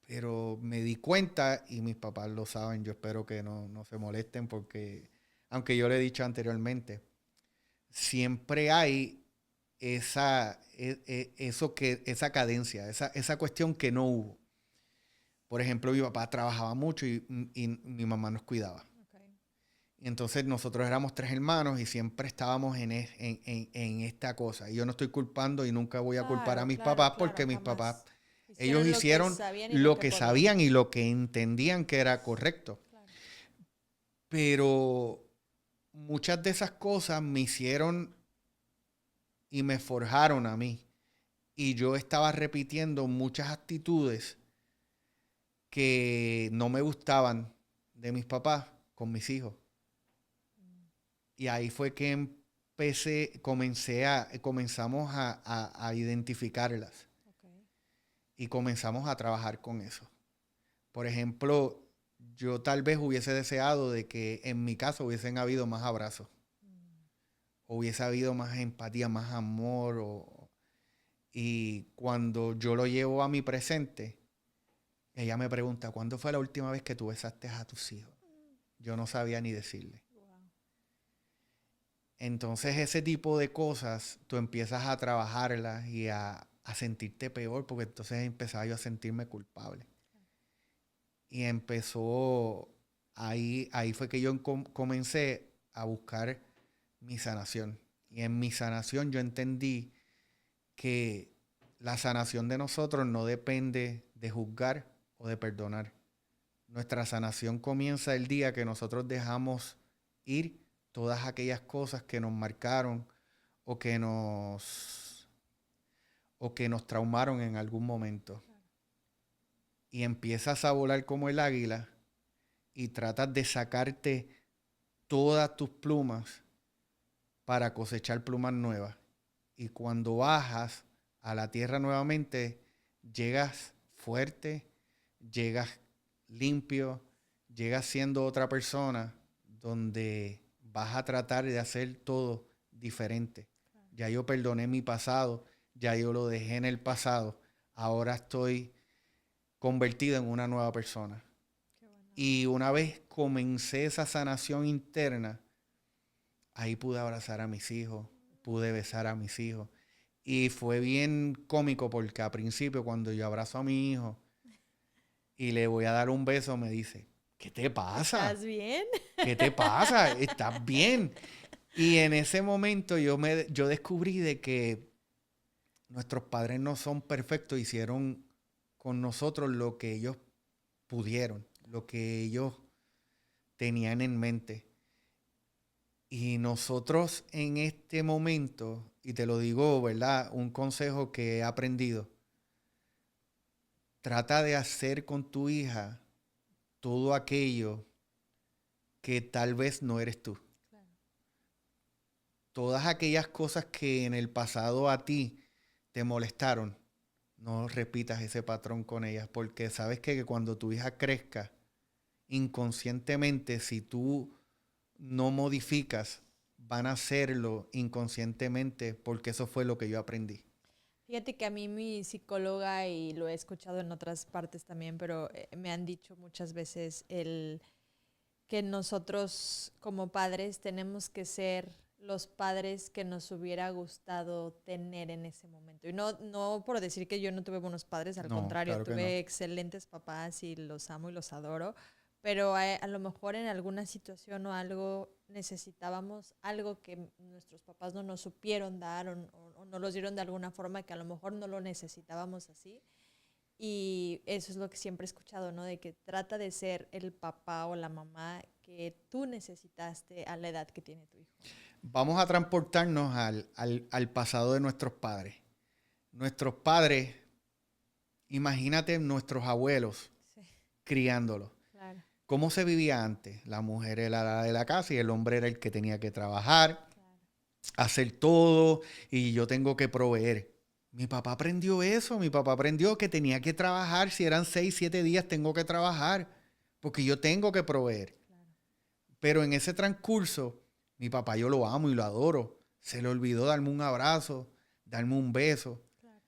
pero me di cuenta y mis papás lo saben, yo espero que no se molesten porque, aunque yo le he dicho anteriormente, siempre hay esa cadencia, esa cuestión que no hubo. Por ejemplo, mi papá trabajaba mucho y mi mamá nos cuidaba. Okay. Y entonces nosotros éramos tres hermanos y siempre estábamos en esta cosa. Y yo no estoy culpando y nunca voy a culpar a Claro, mis claro, papás porque claro, mis papás, jamás. ellos Hicieron lo que hicieron sabían y lo lo que que podían. sabían y lo que entendían que era correcto. Claro. Pero muchas de esas cosas me hicieron y me forjaron a mí. Y yo estaba repitiendo muchas actitudes que no me gustaban de mis papás con mis hijos. Mm. Y ahí fue que comenzamos a identificarlas Okay. y comenzamos a trabajar con eso. Por ejemplo, yo tal vez hubiese deseado de que en mi caso hubiesen habido más abrazos, hubiese habido más empatía, más amor. Y cuando yo lo llevo a mi presente, ella me pregunta, ¿cuándo fue la última vez que tú besaste a tus hijos? Yo no sabía ni decirle. Wow. Entonces ese tipo de cosas, tú empiezas a trabajarlas y a sentirte peor, porque entonces empezaba yo a sentirme culpable. Y ahí fue que yo comencé a buscar mi sanación. Y en mi sanación yo entendí que la sanación de nosotros no depende de juzgar o de perdonar. Nuestra sanación comienza el día que nosotros dejamos ir todas aquellas cosas que nos marcaron o que nos traumaron en algún momento. Y empiezas a volar como el águila y tratas de sacarte todas tus plumas para cosechar plumas nuevas. Y cuando bajas a la tierra nuevamente, llegas fuerte, llegas limpio, llegas siendo otra persona donde vas a tratar de hacer todo diferente. Ya yo perdoné mi pasado, ya yo lo dejé en el pasado, ahora estoy convertido en una nueva persona. Qué bueno. Y una vez comencé esa sanación interna, ahí pude abrazar a mis hijos, pude besar a mis hijos. Y fue bien cómico porque al principio cuando yo abrazo a mi hijo y le voy a dar un beso, me dice, ¿qué te pasa? ¿Estás bien? ¿Qué te pasa? ¿Estás bien? Y en ese momento yo descubrí de que nuestros padres no son perfectos, hicieron con nosotros lo que ellos pudieron, lo que ellos tenían en mente. Y nosotros en este momento, y te lo digo, ¿verdad? Un consejo que he aprendido. Trata de hacer con tu hija todo aquello que tal vez no eres tú. Claro. Todas aquellas cosas que en el pasado a ti te molestaron, no repitas ese patrón con ellas, porque sabes que cuando tu hija crezca, inconscientemente, si tú no modificas, van a hacerlo inconscientemente, porque eso fue lo que yo aprendí. Fíjate que a mí mi psicóloga, y lo he escuchado en otras partes también, pero me han dicho muchas veces que nosotros como padres tenemos que ser los padres que nos hubiera gustado tener en ese momento. Y no por decir que yo no tuve buenos padres, al No, contrario, claro que tuve no. excelentes papás y los amo y los adoro, pero a lo mejor en alguna situación o algo necesitábamos algo que nuestros papás no nos supieron dar o no los dieron de alguna forma que a lo mejor no lo necesitábamos así. Y eso es lo que siempre he escuchado, ¿no? De que trata de ser el papá o la mamá que tú necesitaste a la edad que tiene tu hijo. Vamos a transportarnos al pasado de nuestros padres. Nuestros padres, imagínate nuestros abuelos Sí, criándolos. claro. ¿Cómo se vivía antes? La mujer era la de la casa y el hombre era el que tenía que trabajar, Claro. hacer todo, y yo tengo que proveer. Mi papá aprendió eso, mi papá aprendió que tenía que trabajar, si eran 6, 7 días tengo que trabajar, porque yo tengo que proveer. Claro. Pero en ese transcurso, mi papá yo lo amo y lo adoro. Se le olvidó darme un abrazo, darme un beso. Claro.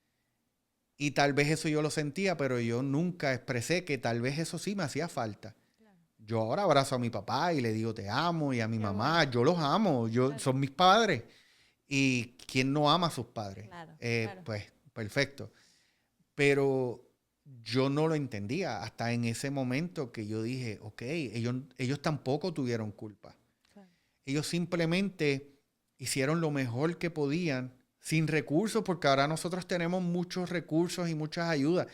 Y tal vez eso yo lo sentía, pero yo nunca expresé que tal vez eso sí me hacía falta. Claro. Yo ahora abrazo a mi papá y le digo te amo, y a mi Qué mamá, bueno. yo los amo, Claro. son mis padres. ¿Y quién no ama a sus padres? Claro, claro. Pues perfecto. Pero yo no lo entendía hasta en ese momento que yo dije, ok, ellos tampoco tuvieron culpa. Claro. Ellos simplemente hicieron lo mejor que podían sin recursos, porque ahora nosotros tenemos muchos recursos y muchas ayudas.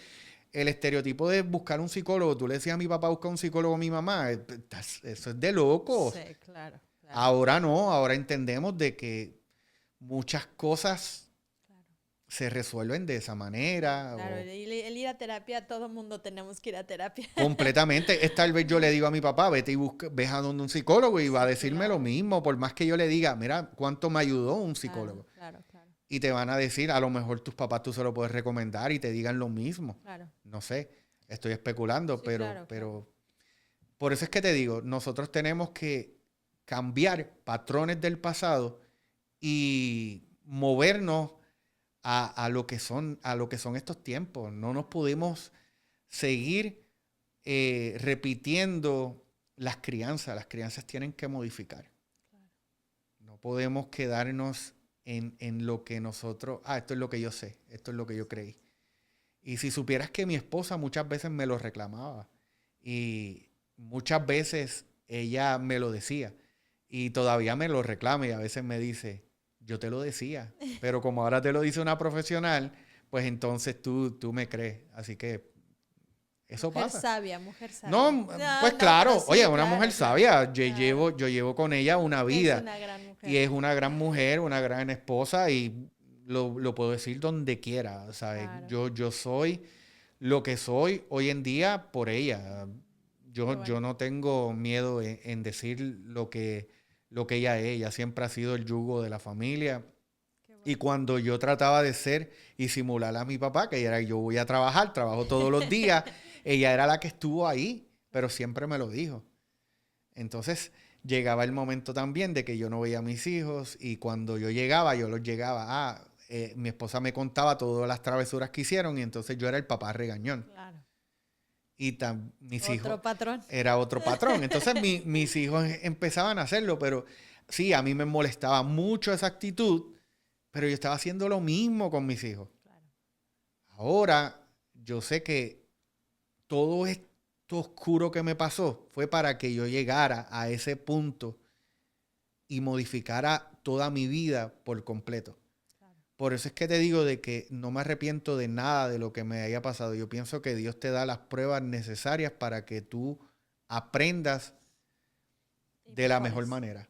El estereotipo de buscar un psicólogo, tú le decías a mi papá buscar un psicólogo a mi mamá, eso es de locos. Sí, claro, claro. Ahora no, ahora entendemos de que muchas cosas Claro. se resuelven de esa manera. Claro, O el ir a terapia, todo mundo tenemos que ir a terapia. completamente. Tal vez yo le digo a mi papá, vete y ves a donde un psicólogo y va a Sí, decirme lo claro. mismo, por más que yo le diga, mira, cuánto me ayudó un Claro, psicólogo. claro, claro, Y te van a decir, a lo mejor tus papás tú se lo puedes recomendar y te digan lo mismo. claro. No sé. Estoy especulando, Sí, pero, claro, pero claro. por eso es que te digo, nosotros tenemos que cambiar patrones del pasado y movernos a lo que son estos tiempos. No nos podemos seguir repitiendo las crianzas. Las crianzas tienen que modificar. Claro. No podemos quedarnos en lo que nosotros, esto es lo que yo sé, esto es lo que yo creí. Y si supieras que mi esposa muchas veces me lo reclamaba y muchas veces ella me lo decía y todavía me lo reclama y a veces me dice, yo te lo decía, pero como ahora te lo dice una profesional, pues entonces tú me crees. Así que eso Mujer pasa. sabia, mujer sabia. No, No, pues no, pero claro, oye, sí, una mujer claro, claro, sabia. claro. Yo llevo con ella una Es vida una gran y mujer. es una gran mujer, una gran esposa y lo puedo decir donde quiera, ¿sabes? Claro. Yo soy lo que soy hoy en día por ella. Qué Yo bueno. no tengo miedo en decir lo que ella es. Ella siempre ha sido el yugo de la familia. Qué Y bueno. cuando yo trataba de ser y simular a mi papá, que era yo voy a trabajar, trabajo todos los días, ella era la que estuvo ahí, pero siempre me lo dijo. Entonces llegaba el momento también de que yo no veía a mis hijos y cuando yo llegaba, yo los llegaba. Mi esposa me contaba todas las travesuras que hicieron y entonces yo era el papá regañón. Claro. Y mis hijos Otro patrón. era otro patrón. Entonces mis hijos empezaban a hacerlo, pero sí, a mí me molestaba mucho esa actitud, pero yo estaba haciendo lo mismo con mis hijos. Claro. Ahora yo sé que todo esto oscuro que me pasó fue para que yo llegara a ese punto y modificara toda mi vida por completo. Claro. Por eso es que te digo de que no me arrepiento de nada de lo que me haya pasado. Yo pienso que Dios te da las pruebas necesarias para que tú aprendas Y de la mejor mejores. manera.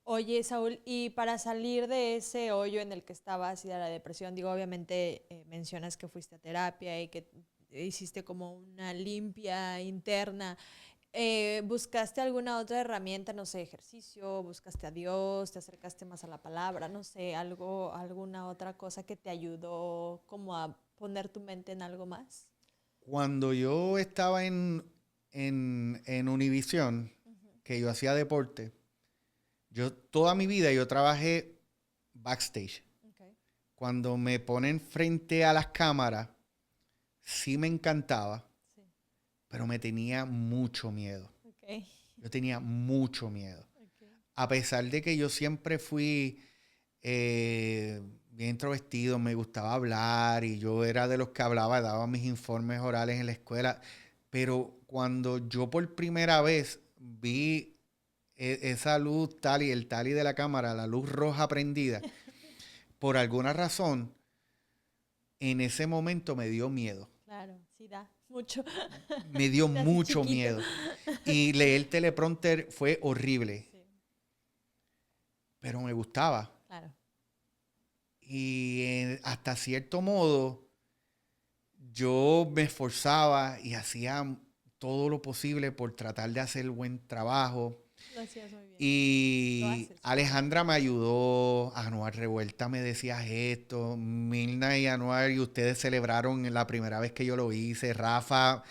Oye, Saúl, y para salir de ese hoyo en el que estabas y de la depresión, digo, obviamente mencionas que fuiste a terapia y que hiciste como una limpia interna. ¿Buscaste alguna otra herramienta, no sé, ejercicio, buscaste a Dios, te acercaste más a la palabra, no sé, algo, alguna otra cosa que te ayudó como a poner tu mente en algo más? Cuando yo estaba en Univisión, Ujú. que yo hacía deporte, yo toda mi vida yo trabajé backstage. Okay. Cuando me ponen frente a las cámaras, sí me encantaba, Sí. pero me tenía mucho miedo. Okay. Yo tenía mucho miedo. Okay. A pesar de que yo siempre fui bien introvertido, me gustaba hablar y yo era de los que hablaba, daba mis informes orales en la escuela, pero cuando yo por primera vez vi esa luz tal y de la cámara, la luz roja prendida, por alguna razón, en ese momento me dio miedo. Claro, sí da mucho. Me dio Te hace mucho chiquito. miedo. Y leer teleprompter fue horrible, Sí, pero me gustaba. claro. Y hasta cierto modo, yo me esforzaba y hacía todo lo posible por tratar de hacer buen trabajo. Lo hacías muy bien. Lo Y haces. Alejandra me ayudó, Anuar Revuelta me decía esto, Milna y Anuar, y ustedes celebraron la primera vez que yo lo hice, Rafa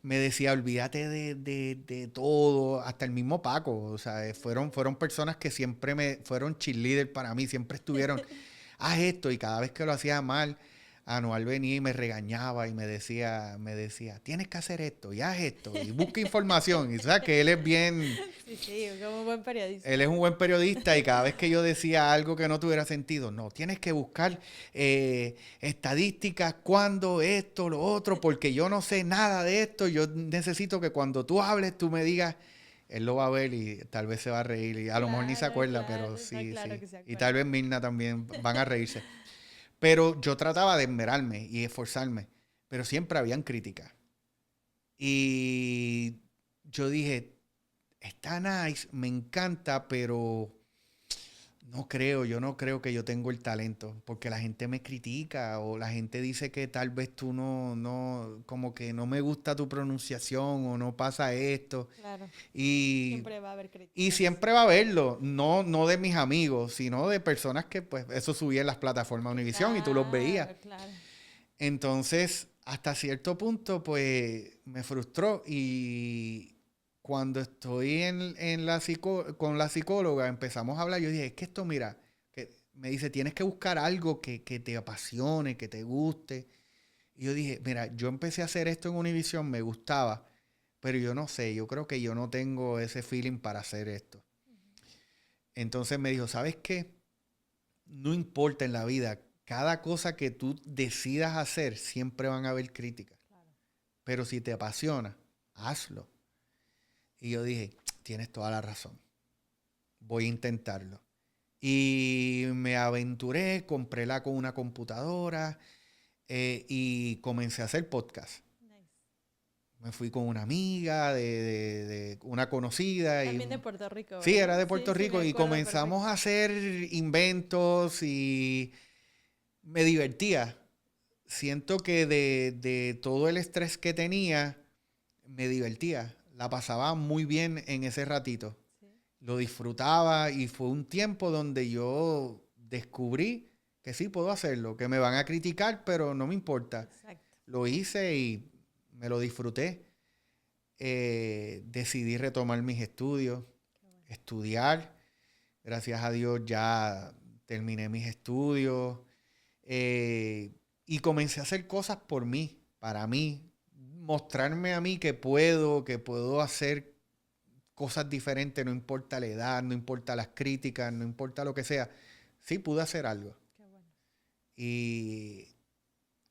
me decía, olvídate de todo, hasta el mismo Paco, o sea, fueron personas que siempre fueron cheerleader para mí, siempre estuvieron, haz esto, y cada vez que lo hacía mal, Anual venía y me regañaba y me decía, tienes que hacer esto, y haz esto, y busca información, y sabes que él es bien, Sí, sí, como un buen periodista. él es un buen periodista y cada vez que yo decía algo que no tuviera sentido, no, tienes que buscar estadísticas, cuándo, esto, lo otro, porque yo no sé nada de esto, yo necesito que cuando tú hables, tú me digas, él lo va a ver y tal vez se va a reír y a lo mejor ni se Claro, acuerda, claro, pero está sí, claro sí. que se Y tal acuerda. vez Mirna también van a reírse. Pero yo trataba de esmerarme y esforzarme, pero siempre habían críticas. Y yo dije, está nice, me encanta, pero yo no creo que yo tengo el talento, porque la gente me critica o la gente dice que tal vez tú como que no me gusta tu pronunciación o no pasa esto. Claro, Y, siempre va a haber y críticas. siempre va a haberlo, no de mis amigos, sino de personas que pues eso subía en las plataformas de Univision y tú los veías. Claro, claro. Entonces, hasta cierto punto, pues, me frustró. Y cuando estoy con la psicóloga, empezamos a hablar. Yo dije, es que esto, mira, que me dice, tienes que buscar algo que te apasione, que te guste. Y yo dije, mira, yo empecé a hacer esto en Univision, me gustaba, pero yo no sé, yo creo que yo no tengo ese feeling para hacer esto. Entonces me dijo, ¿sabes qué? No importa en la vida, cada cosa que tú decidas hacer, siempre van a haber críticas. Claro. Pero si te apasiona, hazlo. Y yo dije, tienes toda la razón, voy a intentarlo. Y me aventuré, compré con una computadora y comencé a hacer podcast. Nice. Me fui con una amiga, de una conocida. También de Puerto Rico, Sí, ¿verdad? era de Puerto Sí, me Rico y acuerdo comenzamos perfecto. a hacer inventos y me divertía. Siento que de todo el estrés que tenía, me divertía. La pasaba muy bien en ese ratito. Sí, Lo disfrutaba y fue un tiempo donde yo descubrí que sí puedo hacerlo, que me van a criticar, pero no me importa. exacto. Lo hice y me lo disfruté. Decidí retomar mis estudios, Qué bueno. estudiar. Gracias a Dios ya terminé mis estudios y comencé a hacer cosas por mí, para mí, mostrarme a mí que puedo hacer cosas diferentes, no importa la edad, no importa las críticas, no importa lo que sea. Sí pude hacer algo. Qué bueno. Y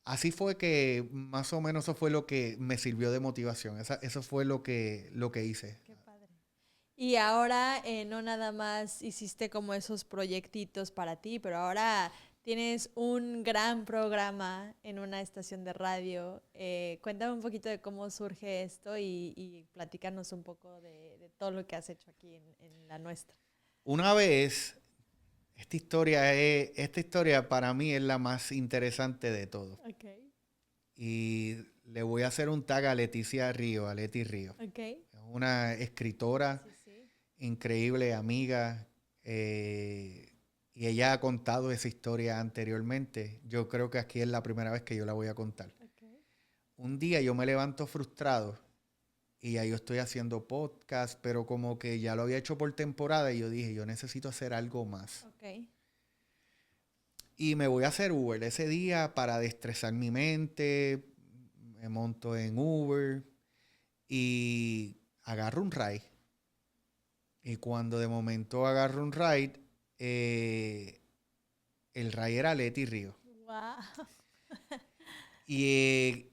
así fue que más o menos eso fue lo que me sirvió de motivación. Eso fue lo que hice. Qué padre. Y ahora no nada más hiciste como esos proyectitos para ti, pero ahora tienes un gran programa en una estación de radio. Cuéntame un poquito de cómo surge esto y platícanos un poco de todo lo que has hecho aquí en la nuestra. Una vez, esta historia para mí es la más interesante de todo. Ok, Y le voy a hacer un tag a Leticia Río, a Leti Río. ok. Es una escritora Sí, sí. increíble, amiga. Y ella ha contado esa historia anteriormente. Yo creo que aquí es la primera vez que yo la voy a contar. Ok, Un día yo me levanto frustrado y ya yo estoy haciendo podcast, pero como que ya lo había hecho por temporada y yo dije, yo necesito hacer algo más. ok. Y me voy a hacer Uber ese día para destresar mi mente. Me monto en Uber y agarro un ride. Y cuando de momento agarro un ride, el ride era Leti Río. Wow. Y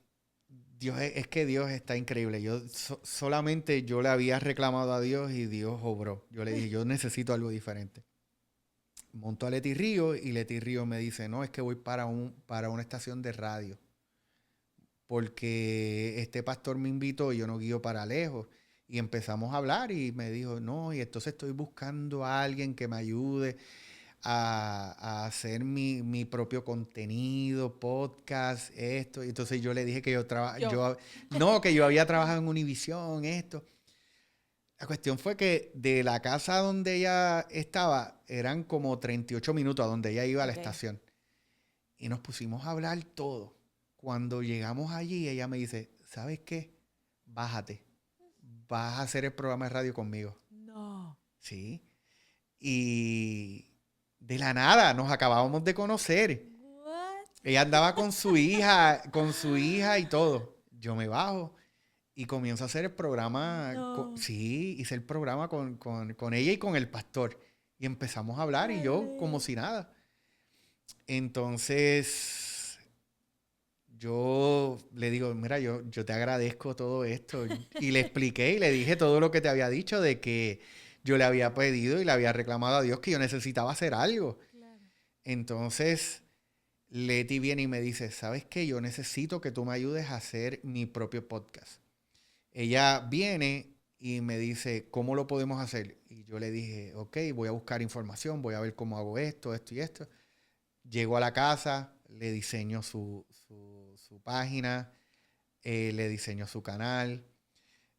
Dios, es que Dios está increíble. Solamente yo le había reclamado a Dios y Dios obró. Yo le dije, yo necesito algo diferente. Monto a Leti Río y Leti Río me dice, no, es que voy para una estación de radio. Porque este pastor me invitó y yo no guío para lejos. Y empezamos a hablar y me dijo, no, y entonces estoy buscando a alguien que me ayude a hacer mi propio contenido, podcast, esto. Y entonces yo le dije que Yo. que yo había trabajado en Univision, esto. La cuestión fue que de la casa donde ella estaba eran como 38 minutos a donde ella iba a la Ok. estación. Y nos pusimos a hablar todo. Cuando llegamos allí, ella me dice, ¿sabes qué? Bájate. Vas a hacer el programa de radio conmigo. No. Sí. Y de la nada nos acabábamos de conocer. What? Ella andaba con su hija y todo. Yo me bajo y comienzo a hacer el programa. No. Sí, hice el programa con ella y con el pastor. Y empezamos a hablar y yo como Dale. si nada. Entonces yo le digo, mira, yo te agradezco todo esto. Y le expliqué y le dije todo lo que te había dicho de que yo le había pedido y le había reclamado a Dios que yo necesitaba hacer algo. Claro. Entonces Leti viene y me dice, ¿sabes qué? Yo necesito que tú me ayudes a hacer mi propio podcast. Ella viene y me dice, ¿cómo lo podemos hacer? Y yo le dije, ok, voy a buscar información, voy a ver cómo hago esto, esto y esto. Llego a la casa, le diseño su página, le diseño su canal.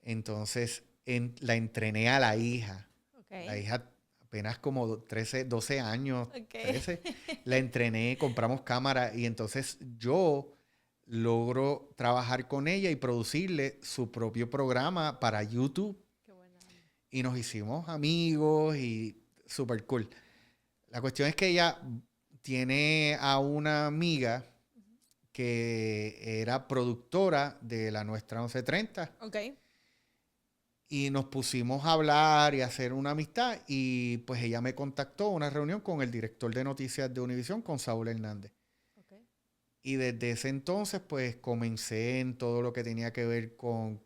Entonces la entrené a la hija. La Ok. hija apenas como 13, 12 años, Ok. 13. La entrené, compramos cámara y entonces yo logro trabajar con ella y producirle su propio programa para YouTube. Qué buena onda. Y nos hicimos amigos y súper cool. La cuestión es que ella tiene a una amiga que era productora de la Nuestra 1130 Ok. y nos pusimos a hablar y a hacer una amistad y pues ella me contactó a una reunión con el director de noticias de Univisión, con Saúl Hernández. Ok. Y desde ese entonces pues comencé en todo lo que tenía que ver con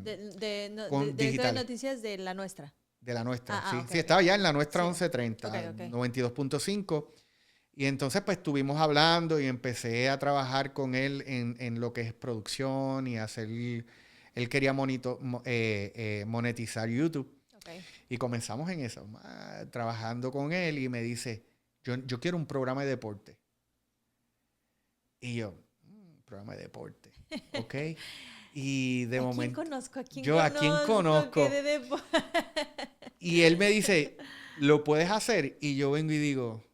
De director de digitales. noticias de La Nuestra. De la Nuestra, sí. Ok, Sí, ok. estaba ya en la Nuestra Sí. 1130, Ok, ok. 92.5. Y entonces pues estuvimos hablando y empecé a trabajar con él en lo que es producción y hacer... Él quería monetizar YouTube. Ok. Y comenzamos en eso, trabajando con él y me dice, yo quiero un programa de deporte. Y yo, programa de deporte, ¿ok? Y de ¿A quién momento, conozco? ¿A quién yo a quién conozco? Que conozco. Y él me dice, ¿lo puedes hacer? Y yo vengo y digo,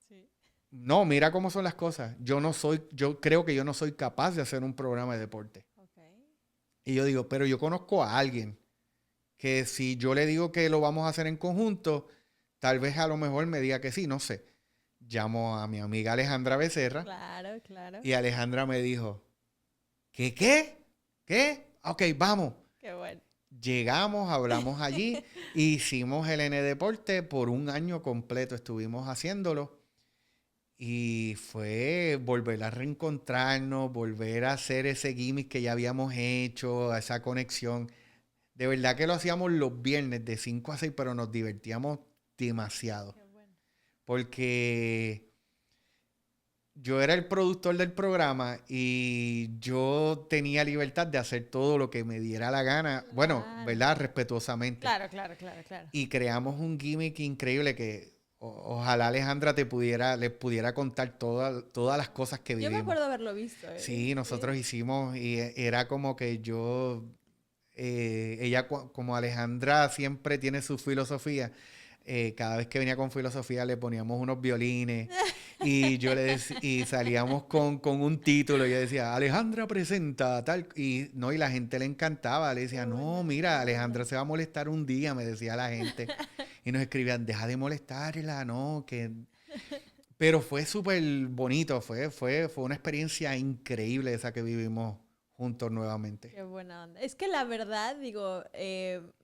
Sí. no, mira cómo son las cosas. Yo creo que yo no soy capaz de hacer un programa de deporte. Ok. Y yo digo, pero yo conozco a alguien que si yo le digo que lo vamos a hacer en conjunto, tal vez a lo mejor me diga que sí, no sé. Llamo a mi amiga Alejandra Becerra Claro, claro. y Alejandra me dijo, ¿qué? ¿Qué? Ok, vamos. Qué bueno. Llegamos, hablamos allí, hicimos el N Deporte por un año completo, estuvimos haciéndolo. Y fue volver a reencontrarnos, volver a hacer ese gimmick que ya habíamos hecho, esa conexión. De verdad que lo hacíamos los viernes de 5 a 6, pero nos divertíamos demasiado. Qué bueno. Porque yo era el productor del programa y yo tenía libertad de hacer todo lo que me diera la gana. Bueno, Claro. ¿verdad? Respetuosamente. Claro, claro, claro, claro. Y creamos un gimmick increíble que ojalá Alejandra les pudiera contar todas las cosas que Yo me vivimos. acuerdo haberlo visto, ¿eh? Sí, nosotros Sí. hicimos y era como que ella como Alejandra siempre tiene su filosofía, cada vez que venía con filosofía le poníamos unos violines y y salíamos con un título y yo decía, Alejandra presenta tal, y no, y la gente le encantaba, le decía, Qué no, buena mira, Alejandra onda. se va a molestar un día, me decía la gente, y nos escribían, deja de molestarla, no, que... Pero fue súper bonito, fue una experiencia increíble esa que vivimos juntos nuevamente. Qué buena onda. Es que la verdad, digo,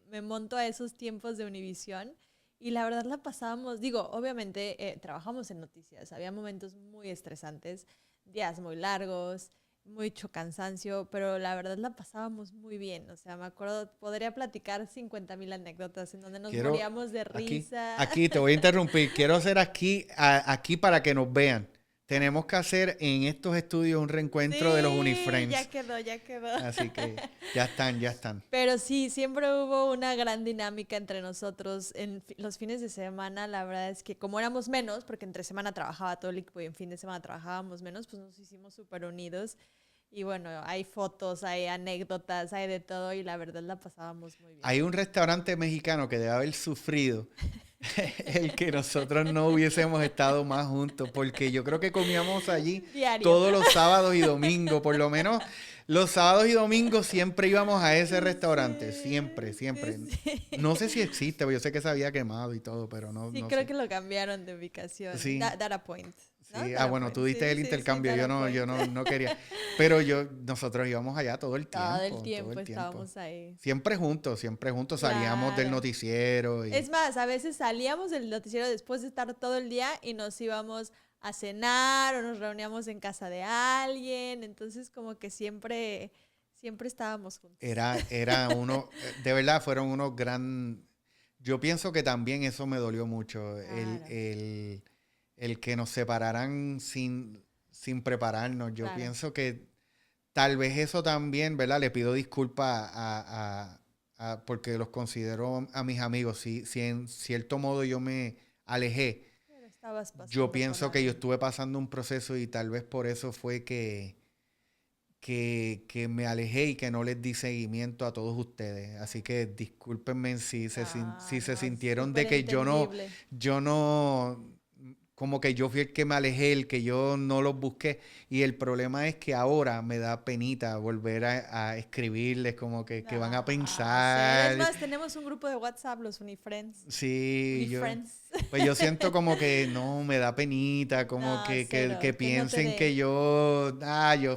me monto a esos tiempos de Univisión y la verdad la pasábamos, digo, obviamente trabajamos en noticias, había momentos muy estresantes, días muy largos, mucho cansancio, pero la verdad la pasábamos muy bien. O sea, me acuerdo, podría platicar 50,000 anécdotas en donde nos Quiero, moríamos de aquí, risa. aquí, te voy a interrumpir. Quiero hacer aquí para que nos vean. Tenemos que hacer en estos estudios un reencuentro de los Sí, ya Uniframes. quedó, ya quedó. Así que ya están, ya están. Pero sí, siempre hubo una gran dinámica entre nosotros en los fines de semana. La verdad es que como éramos menos, porque entre semana trabajaba todo el equipo y en fin de semana trabajábamos menos, pues nos hicimos súper unidos. Y bueno, hay fotos, hay anécdotas, hay de todo y la verdad la pasábamos muy bien. Hay un restaurante mexicano que debe haber sufrido el que nosotros no hubiésemos estado más juntos, porque yo creo que comíamos allí Diario. todos los sábados y domingos, por lo menos los sábados y domingos siempre íbamos a ese restaurante, siempre, Sí, siempre. sí, sí. No sé si existe, pero yo sé que se había quemado y todo, pero no, Sí, no creo sé. que lo cambiaron de ubicación. Sí, Data Point, ¿no? sí. Ah, Data bueno, tú Point. diste Sí, el sí, sí, intercambio, Data yo Point. no quería. Nosotros íbamos allá Todo todo el el tiempo. estábamos ahí. Siempre juntos salíamos del Claro. noticiero y Es más, a veces salíamos del noticiero después de estar todo el día y nos íbamos a cenar o nos reuníamos en casa de alguien. Entonces, como que siempre, siempre estábamos juntos. era de verdad fueron unos yo pienso que también eso me dolió mucho, Claro, el que nos separaran sin prepararnos. Yo claro. pienso que tal vez eso también, ¿verdad? Le pido disculpas porque los considero a mis amigos. Si en cierto modo yo me alejé, Pero estabas yo pasando por pienso que yo algo. estuve pasando un proceso y tal vez por eso fue que me alejé y que no les di seguimiento a todos ustedes. Así que discúlpenme si No, si se no, es sintieron de súper que entendible. yo no como que yo fui el que me alejé, el que yo no los busqué. Y el problema es que ahora me da penita volver a escribirles, como que van a Sí, es pensar. más, tenemos un grupo de WhatsApp, los Unifriends. Sí, Unifriends. pues yo siento como que no, me da penita, como No, que cero, que no te piensen que dé. yo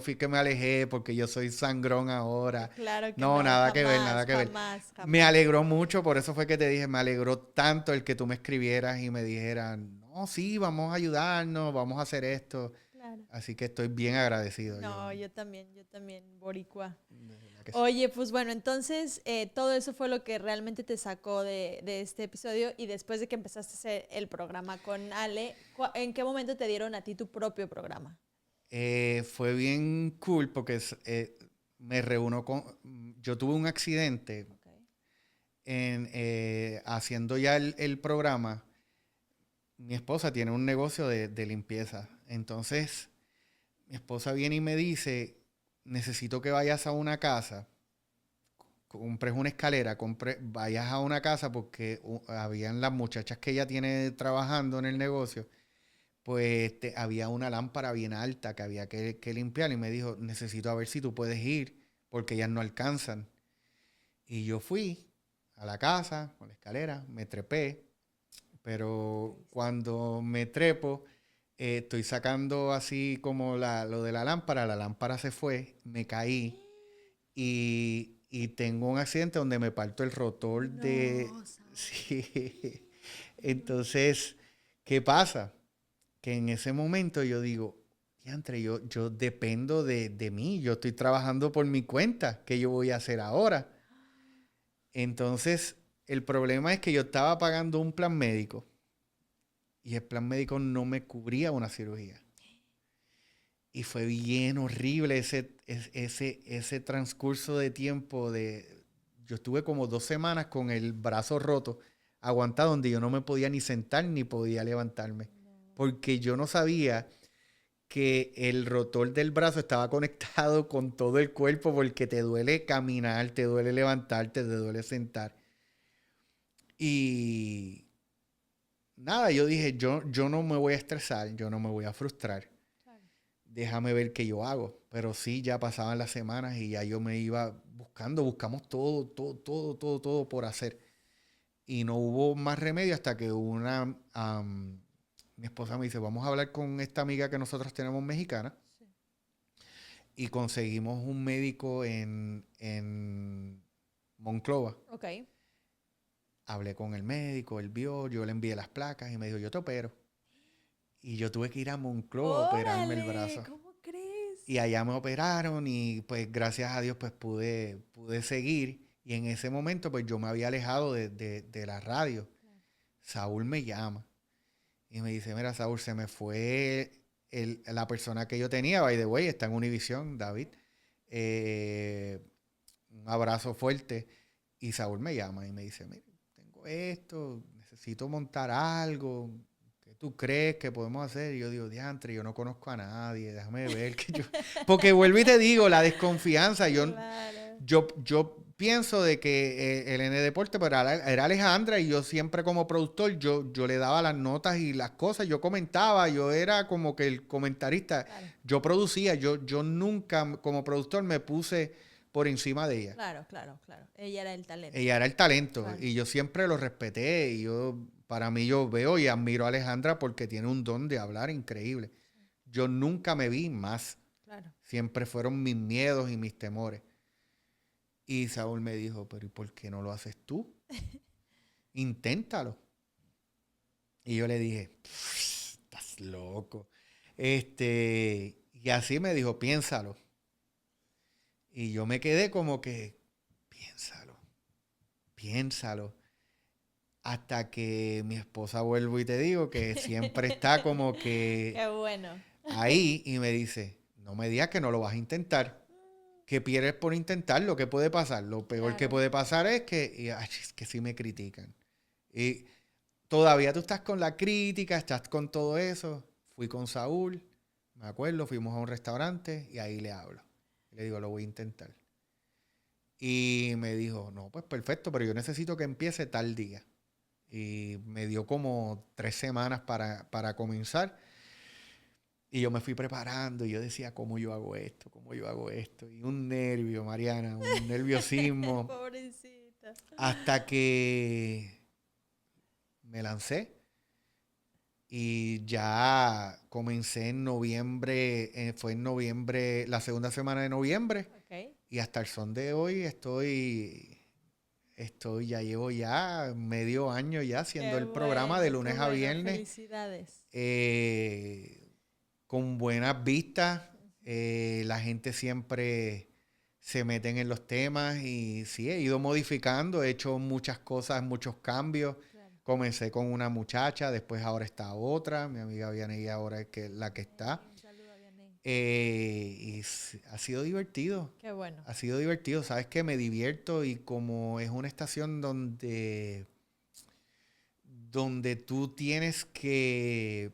fui que me alejé porque yo soy sangrón ahora. Claro que No, no, nada que ver, jamás, nada que ver. jamás, Me jamás. alegró mucho, por eso fue que te dije, me alegró tanto el que tú me escribieras y me dijeras, no, sí, vamos a ayudarnos, vamos a hacer esto. Claro. Así que estoy bien agradecido No, yo también, boricua. De verdad que sí. Oye, pues bueno, entonces todo eso fue lo que realmente te sacó de este episodio y después de que empezaste a hacer el programa con Ale, ¿en qué momento te dieron a ti tu propio programa? Fue bien cool porque me reúno con... Yo tuve un accidente Ok. haciendo ya el programa. Mi esposa tiene un negocio de limpieza. Entonces, mi esposa viene y me dice, necesito que vayas a una casa, compres una escalera, vayas a una casa porque habían las muchachas que ella tiene trabajando en el negocio, pues había una lámpara bien alta que había que limpiar y me dijo, necesito a ver si tú puedes ir porque ellas no alcanzan. Y yo fui a la casa con la escalera, me trepé, pero cuando me trepo, estoy sacando así como lo de la lámpara se fue, me caí y tengo un accidente donde me parto el rotor de... No, Saúl. Sí. No. Entonces, ¿qué pasa? Que en ese momento yo digo, diantre, yo dependo de mí, yo estoy trabajando por mi cuenta, ¿qué yo voy a hacer ahora? Entonces, el problema es que yo estaba pagando un plan médico y el plan médico no me cubría una cirugía. Y fue bien horrible ese transcurso de tiempo Yo estuve como 2 semanas con el brazo roto, aguantado, donde yo no me podía ni sentar ni podía levantarme. Porque yo no sabía que el rotor del brazo estaba conectado con todo el cuerpo porque te duele caminar, te duele levantarte, te duele sentar. Y nada, yo dije, yo no me voy a estresar, yo no me voy a frustrar. Claro. Déjame ver qué yo hago. Pero sí, ya pasaban las semanas y ya yo me iba buscamos todo por hacer. Y no hubo más remedio hasta que mi esposa me dice, vamos a hablar con esta amiga que nosotros tenemos mexicana. Sí. Y conseguimos un médico en Monclova. Ok. Hablé con el médico, él vio, yo le envié las placas y me dijo, yo te opero. Y yo tuve que ir a Monclova a operarme el Órale, brazo. ¿cómo crees? Y allá me operaron y pues gracias a Dios pues pude seguir. Y en ese momento pues yo me había alejado de la radio. Claro. Saúl me llama y me dice, mira Saúl, se me fue la persona que yo tenía, by the way, está en Univision, David. Eh, un abrazo fuerte. Y Saúl me llama y me dice, mira, tengo esto, necesito montar algo. ¿Qué tú crees que podemos hacer? Y yo digo, diantre, yo no conozco a nadie, déjame ver que yo... Porque vuelvo y te digo, la desconfianza, Claro. yo pienso de que el N Deporte pero era Alejandra y yo siempre como productor, yo le daba las notas y las cosas, yo comentaba, yo era como que el comentarista, Claro. yo producía, yo nunca como productor me puse por encima de ella. Claro, claro, claro. Ella era el talento. Ella era el talento Claro. y yo siempre lo respeté y para mí yo veo y admiro a Alejandra porque tiene un don de hablar increíble. Yo nunca me vi más. Claro. Siempre fueron mis miedos y mis temores. Y Saúl me dijo, pero ¿y por qué no lo haces tú? Inténtalo. Y yo le dije, estás loco. Y así me dijo, piénsalo. Y yo me quedé como que, piénsalo, piénsalo. Hasta que mi esposa vuelvo y te digo que siempre está como Qué que bueno. ahí y me dice, no me digas que no lo vas a intentar. ¿Qué pierdes por intentarlo? ¿Qué puede pasar? Lo peor que Claro. puede pasar es es que sí me critican. Y todavía tú estás con la crítica, estás con todo eso. Fui con Saúl, me acuerdo, fuimos a un restaurante y ahí le hablo. Le digo, lo voy a intentar. Y me dijo, no, pues perfecto, pero yo necesito que empiece tal día. y me dio como 3 semanas para comenzar. Y yo me fui preparando y yo decía, ¿cómo yo hago esto? ¿Cómo yo hago esto? Y un nervio, Mariana, un nerviosismo. Pobrecita. Hasta que me lancé y ya comencé en noviembre, fue en noviembre, la segunda semana de noviembre. Ok. Y hasta el son de hoy ya llevo ya medio año ya haciendo el programa de Qué lunes a bueno, viernes. felicidades. Con buenas vistas. La gente siempre se meten en los temas y sí, he ido modificando, he hecho muchas cosas, muchos cambios. Claro. Comencé con una muchacha, después ahora está otra, mi amiga Vianey ahora es la que está. Un saludo a Vianey. Ha sido divertido, Qué bueno. ha sido divertido. Sabes que me divierto y como es una estación donde tú tienes que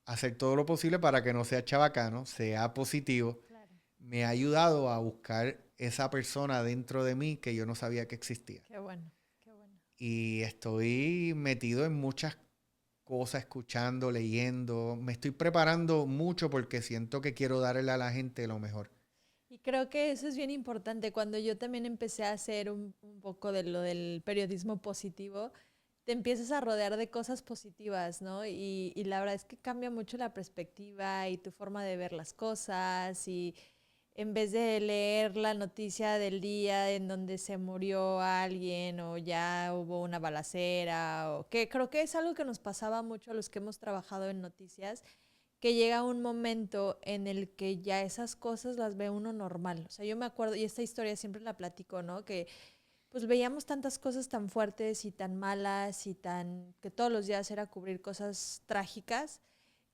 hacer todo lo posible para que no sea chabacano, sea positivo, Claro. me ha ayudado a buscar esa persona dentro de mí que yo no sabía que existía. Qué bueno. Qué bueno. Y estoy metido en muchas cosas, escuchando, leyendo. Me estoy preparando mucho porque siento que quiero darle a la gente lo mejor. Y creo que eso es bien importante. Cuando yo también empecé a hacer un poco de lo del periodismo positivo, te empiezas a rodear de cosas positivas, ¿no? Y la verdad es que cambia mucho la perspectiva y tu forma de ver las cosas. Y en vez de leer la noticia del día en donde se murió alguien o ya hubo una balacera, o que creo que es algo que nos pasaba mucho a los que hemos trabajado en noticias, que llega un momento en el que ya esas cosas las ve uno normal. O sea, yo me acuerdo, y esta historia siempre la platico, ¿no? Que pues veíamos tantas cosas tan fuertes y tan malas y tan que todos los días era cubrir cosas trágicas,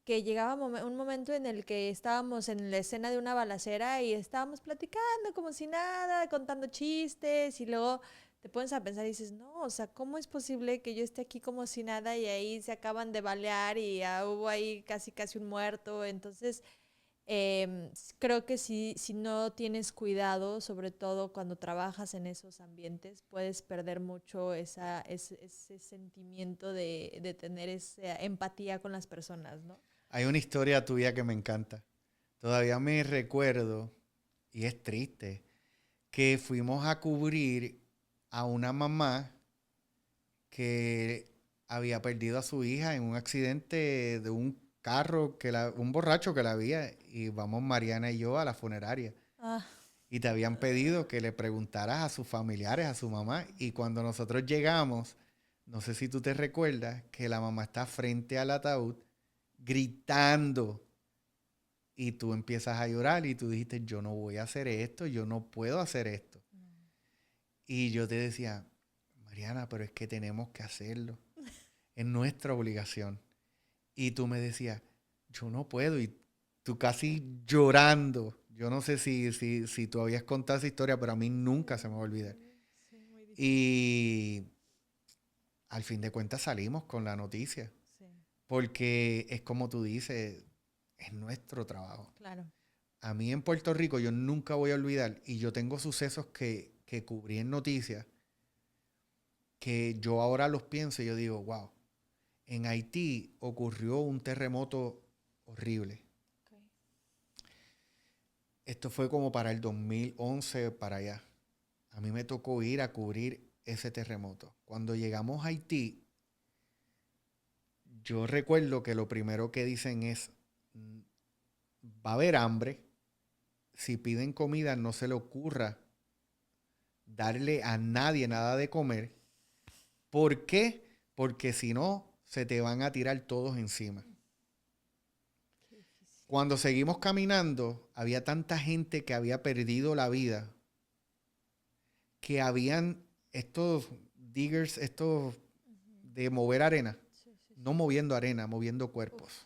que llegaba un momento en el que estábamos en la escena de una balacera y estábamos platicando como si nada, contando chistes y luego te pones a pensar y dices, no, o sea, ¿cómo es posible que yo esté aquí como si nada y ahí se acaban de balear y ya hubo ahí casi casi un muerto? Entonces, creo que si no tienes cuidado, sobre todo cuando trabajas en esos ambientes, puedes perder mucho ese sentimiento de tener esa empatía con las personas, ¿no? Hay una historia tuya que me encanta. Todavía me recuerdo, y es triste, que fuimos a cubrir a una mamá que había perdido a su hija en un accidente de un carro, un borracho que la había, y vamos Mariana y yo a la funeraria. Ah, Y te habían pedido que le preguntaras a sus familiares, a su mamá, y cuando nosotros llegamos, no sé si tú te recuerdas, que la mamá está frente al ataúd gritando y tú empiezas a llorar y tú dijiste, yo no voy a hacer esto, yo no puedo hacer esto. Y yo te decía, Mariana, pero es que tenemos que hacerlo. Es nuestra obligación. Y tú me decías, yo no puedo. Y tú casi llorando. Yo no sé si tú habías contado esa historia, pero a mí nunca se me va a olvidar. sí, muy difícil. Y al fin de cuentas salimos con la noticia. Sí, Porque es como tú dices, es nuestro trabajo. claro. A mí en Puerto Rico yo nunca voy a olvidar, y yo tengo sucesos que cubrí en noticias, que yo ahora los pienso y yo digo, wow, en Haití ocurrió un terremoto horrible. Okay. Esto fue como para el 2011 para allá. A mí me tocó ir a cubrir ese terremoto. Cuando llegamos a Haití, yo recuerdo que lo primero que dicen es, va a haber hambre. Si piden comida, no se le ocurra darle a nadie nada de comer. ¿Por qué? Porque si no, se te van a tirar todos encima. Qué difícil. Cuando seguimos caminando, había tanta gente que había perdido la vida, que habían estos diggers, estos Ujú. de mover arena, Sí, sí, no sí. moviendo arena, moviendo cuerpos, Uf.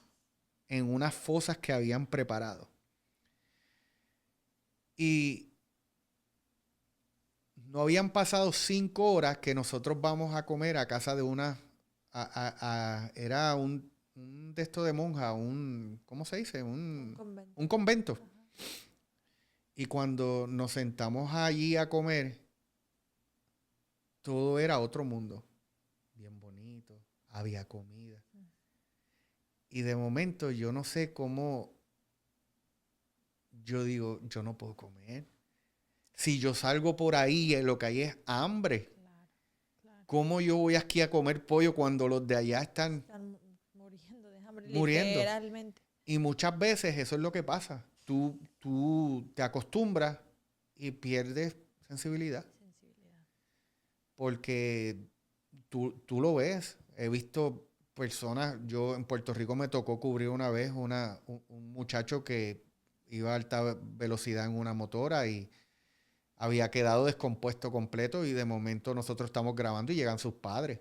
en unas fosas que habían preparado. Y no habían pasado 5 horas que nosotros vamos a comer a casa de una, era un de esto de monja, ¿cómo se dice? Un Un convento. convento. Ajá. Y cuando nos sentamos allí a comer, todo era otro mundo. Bien bonito. había comida. Y de momento yo no sé cómo, yo digo, yo no puedo comer. Si yo salgo por ahí, lo que hay es hambre. Claro, claro. ¿Cómo yo voy aquí a comer pollo cuando los de allá están Muriendo de hambre, muriendo? literalmente. Y muchas veces eso es lo que pasa. Tú te acostumbras y pierdes sensibilidad. Sensibilidad. Porque tú lo ves. He visto personas, yo en Puerto Rico me tocó cubrir una vez un muchacho que iba a alta velocidad en una motora y había quedado descompuesto completo y de momento nosotros estamos grabando y llegan sus padres.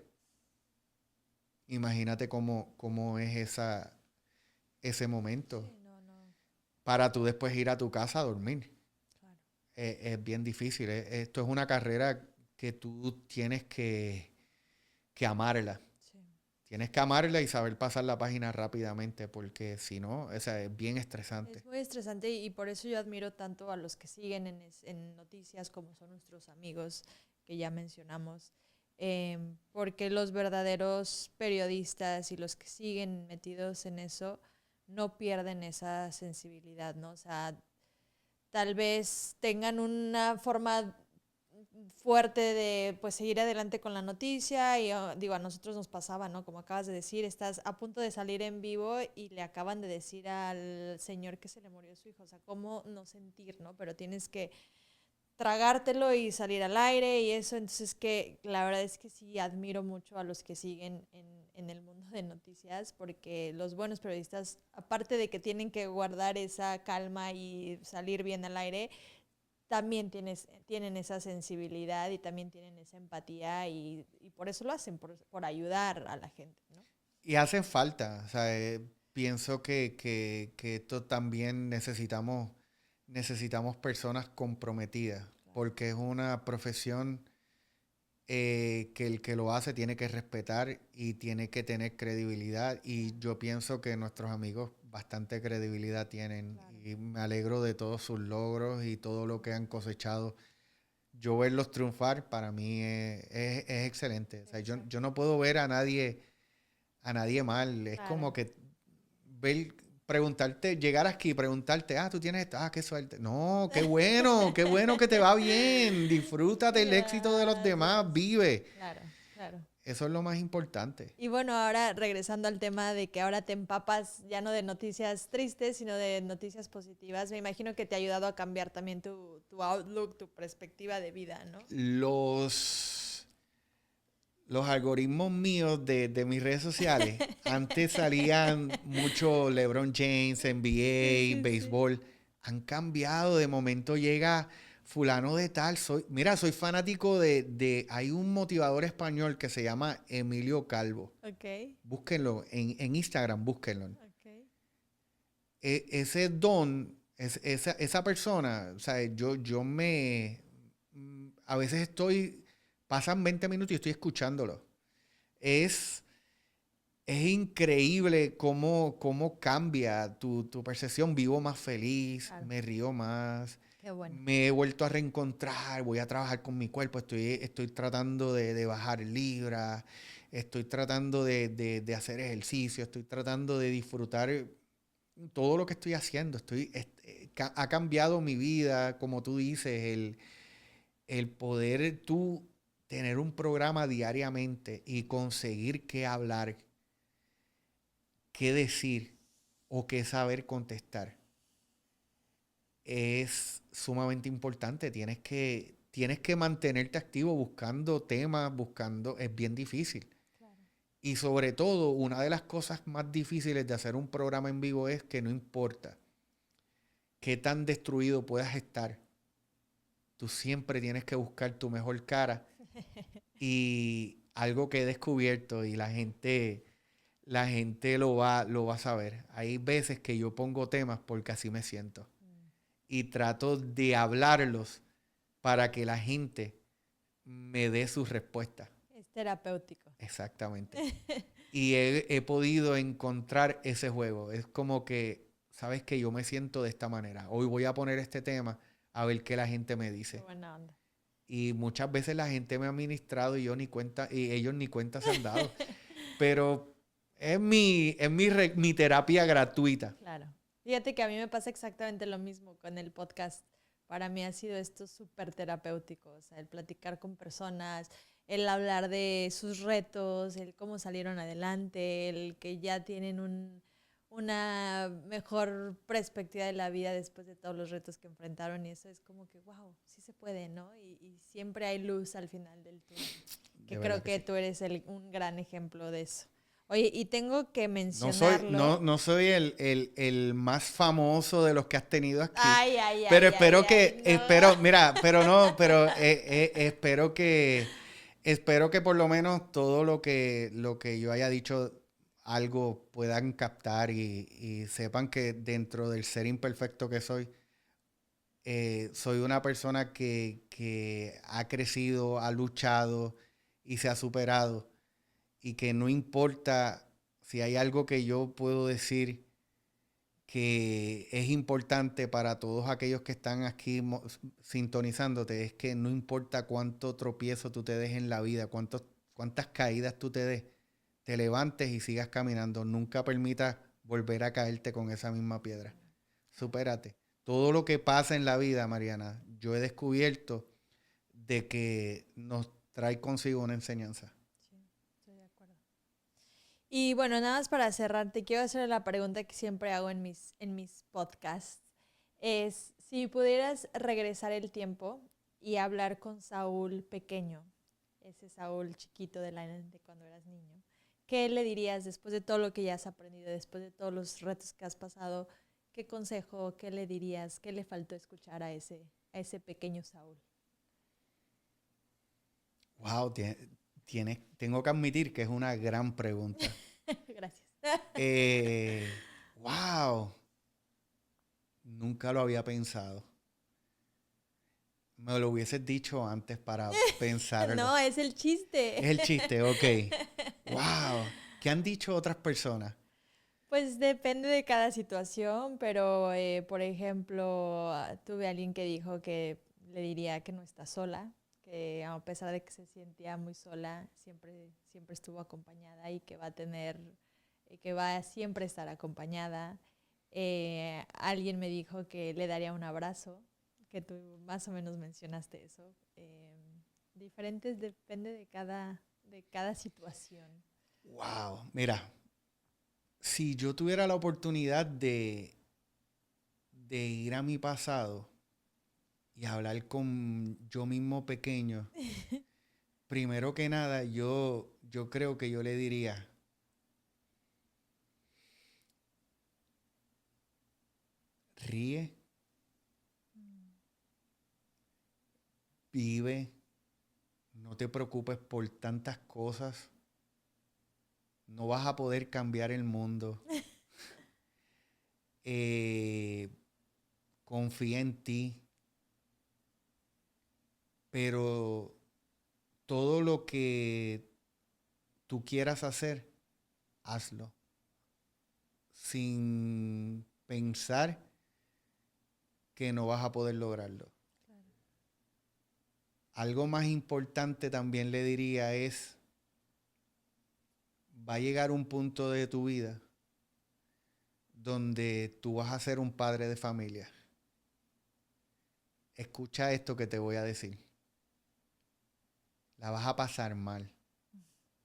Imagínate cómo es ese momento Sí, no, no. para tú después ir a tu casa a dormir. Claro. Es bien difícil. Esto es una carrera que tú tienes que amarla. Sí. Tienes que amarla y saber pasar la página rápidamente porque si no, o sea, es bien estresante. Es muy estresante y por eso yo admiro tanto a los que siguen en noticias como son nuestros amigos que ya mencionamos, porque los verdaderos periodistas y los que siguen metidos en eso no pierden esa sensibilidad, ¿no? O sea, tal vez tengan una forma fuerte de pues seguir adelante con la noticia y digo, a nosotros nos pasaba, ¿no? Como acabas de decir, estás a punto de salir en vivo y le acaban de decir al señor que se le murió su hijo, o sea, cómo no sentir, ¿no? Pero tienes que tragártelo y salir al aire y eso, entonces que la verdad es que sí admiro mucho a los que siguen en el mundo de noticias porque los buenos periodistas, aparte de que tienen que guardar esa calma y salir bien al aire, también tienen esa sensibilidad y también tienen esa empatía y por eso lo hacen, por ayudar a la gente, ¿no? Y hace falta, o sea, pienso que esto también necesitamos personas comprometidas, Claro. porque es una profesión que el que lo hace tiene que respetar y tiene que tener credibilidad. Y yo pienso que nuestros amigos bastante credibilidad tienen Claro. y me alegro de todos sus logros y todo lo que han cosechado. Yo verlos triunfar para mí es excelente. O sea, yo Exacto. no puedo ver a nadie mal. Es como Claro. que ver, preguntarte, llegar aquí y preguntarte, tú tienes esto, qué suerte. No, qué bueno que te va bien. Disfruta del éxito de los demás, Gracias. vive. Claro, claro. Eso es lo más importante. Y bueno, ahora regresando al tema de que ahora te empapas ya no de noticias tristes, sino de noticias positivas, me imagino que te ha ayudado a cambiar también tu outlook, tu perspectiva de vida, ¿no? Los algoritmos míos de mis redes sociales, antes salían mucho LeBron James, Sí, NBA, sí, sí. béisbol, han cambiado. De momento llega fulano de tal. Mira, soy fanático hay un motivador español que se llama Emilio Calvo. Ok, Búsquenlo, en Instagram, búsquenlo. ok. Ese don, esa persona, o sea, a veces pasan 20 minutos y estoy escuchándolo. Es, es increíble cómo cambia tu percepción. Vivo más feliz, Claro, me río más, qué bueno. me he vuelto a reencontrar, voy a trabajar con mi cuerpo, estoy tratando de bajar libras, estoy tratando de hacer ejercicio, estoy tratando de disfrutar todo lo que estoy haciendo. Ha cambiado mi vida, como tú dices, el poder tú tener un programa diariamente y conseguir qué hablar, qué decir o qué saber contestar es sumamente importante. Tienes que mantenerte activo buscando temas, es bien difícil. Claro. Y sobre todo, una de las cosas más difíciles de hacer un programa en vivo es que no importa qué tan destruido puedas estar, tú siempre tienes que buscar tu mejor cara. Y algo que he descubierto y la gente lo va a saber. Hay veces que yo pongo temas porque así me siento. Mm. Y trato de hablarlos para que la gente me dé sus respuestas. Es terapéutico. Exactamente. Y he podido encontrar ese juego. Es como que, sabes que yo me siento de esta manera. Hoy voy a poner este tema a ver qué la gente me Qué dice. buena onda. Y muchas veces la gente me ha ministrado y yo ni cuenta, y ellos ni cuenta se han dado. pero es mi terapia gratuita. Claro. Fíjate que a mí me pasa exactamente lo mismo con el podcast. Para mí ha sido esto súper terapéutico, o sea, el platicar con personas, el hablar de sus retos, el cómo salieron adelante, el que ya tienen una mejor perspectiva de la vida después de todos los retos que enfrentaron y eso es como que, wow, sí se puede, ¿no? Y siempre hay luz al final del túnel, que creo que Sí. tú eres un gran ejemplo de eso. Oye, y tengo que No soy, mencionarlo. no soy el más famoso de los que has tenido aquí. Ay, ay, Pero ay, ay, espero que, ay, no. mira, espero que por lo menos todo lo que yo haya dicho algo puedan captar y sepan que dentro del ser imperfecto que soy una persona que ha crecido, ha luchado y se ha superado y que no importa si hay algo que yo puedo decir que es importante para todos aquellos que están aquí sintonizándote, es que no importa cuánto tropiezo tú te des en la vida, cuántas caídas tú te des, te levantes y sigas caminando. Nunca permitas volver a caerte con esa misma piedra. Supérate. Todo lo que pasa en la vida, Mariana, yo he descubierto de que nos trae consigo una enseñanza. Sí, estoy de acuerdo. Y bueno, nada más para cerrar, te quiero hacer la pregunta que siempre hago en mis podcasts. Es, si pudieras regresar el tiempo y hablar con Saúl pequeño, ese Saúl chiquito de cuando eras niño, ¿qué le dirías después de todo lo que ya has aprendido, después de todos los retos que has pasado? ¿Qué consejo, qué le dirías, qué le faltó escuchar a ese pequeño Saúl? Wow, tengo que admitir que es una gran pregunta. Gracias. Wow, nunca lo había pensado. Me lo hubieses dicho antes para pensarlo. No, es el chiste. Es el chiste, ok. Wow, ¿qué han dicho otras personas? Pues depende de cada situación, pero por ejemplo, tuve a alguien que dijo que le diría que no está sola, que a pesar de que se sentía muy sola, siempre estuvo acompañada y que va a tener, que va a siempre estar acompañada. Alguien me dijo que le daría un abrazo, que tú más o menos mencionaste eso. Diferentes depende de cada situación. Wow, mira, si yo tuviera la oportunidad de ir a mi pasado y hablar con yo mismo pequeño, primero que nada, yo creo que yo le diría, ríe, vive, no te preocupes por tantas cosas, no vas a poder cambiar el mundo. Eh, confía en ti, pero todo lo que tú quieras hacer, hazlo, sin pensar que no vas a poder lograrlo. Claro. Algo más importante también le diría es, va a llegar un punto de tu vida donde tú vas a ser un padre de familia. Escucha esto que te voy a decir. La vas a pasar mal,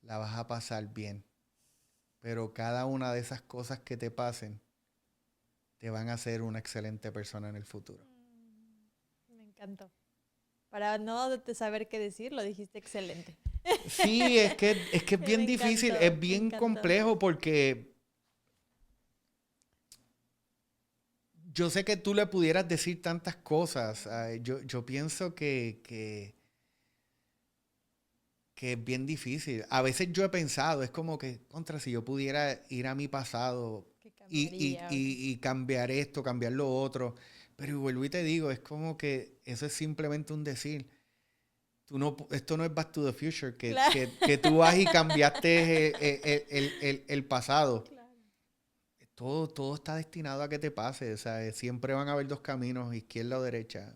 la vas a pasar bien, pero cada una de esas cosas que te pasen te van a hacer una excelente persona en el futuro. Me encantó. Para no saber qué decir, lo dijiste excelente. Sí, es que es bien difícil, es Me bien encantó. complejo porque yo sé que tú le pudieras decir tantas cosas. Yo pienso que es bien difícil. A veces yo he pensado, es como que, contra, si yo pudiera ir a mi pasado ¿Qué cambiaría? ¿O qué? y cambiar esto, cambiar lo otro. Pero vuelvo y te digo, es como que eso es simplemente un decir. Esto no es Back to the Future, Claro. que tú vas y cambiaste el pasado. Claro. Todo está destinado a que te pase. O sea, siempre van a haber dos caminos, izquierda o derecha.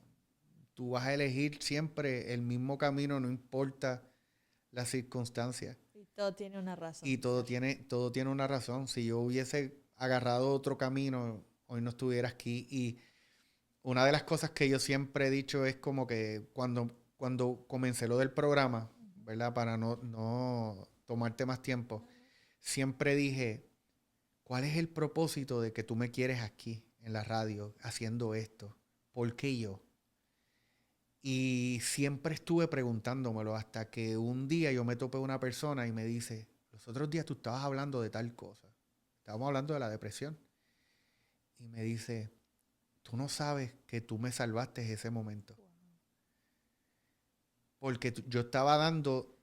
Tú vas a elegir siempre el mismo camino, no importa las circunstancias. Y Todo tiene una razón. Y todo tiene una razón. Si yo hubiese agarrado otro camino, hoy no estuviera aquí. Y una de las cosas que yo siempre he dicho es como que cuando comencé lo del programa, ¿verdad? Para no tomarte más tiempo, siempre dije, ¿cuál es el propósito de que tú me quieres aquí en la radio haciendo esto? ¿Por qué yo? Y siempre estuve preguntándomelo hasta que un día yo me topé una persona y me dice, los otros días tú estabas hablando de tal cosa. Estábamos hablando de la depresión. Y me dice, tú no sabes que tú me salvaste ese momento. Porque yo estaba dando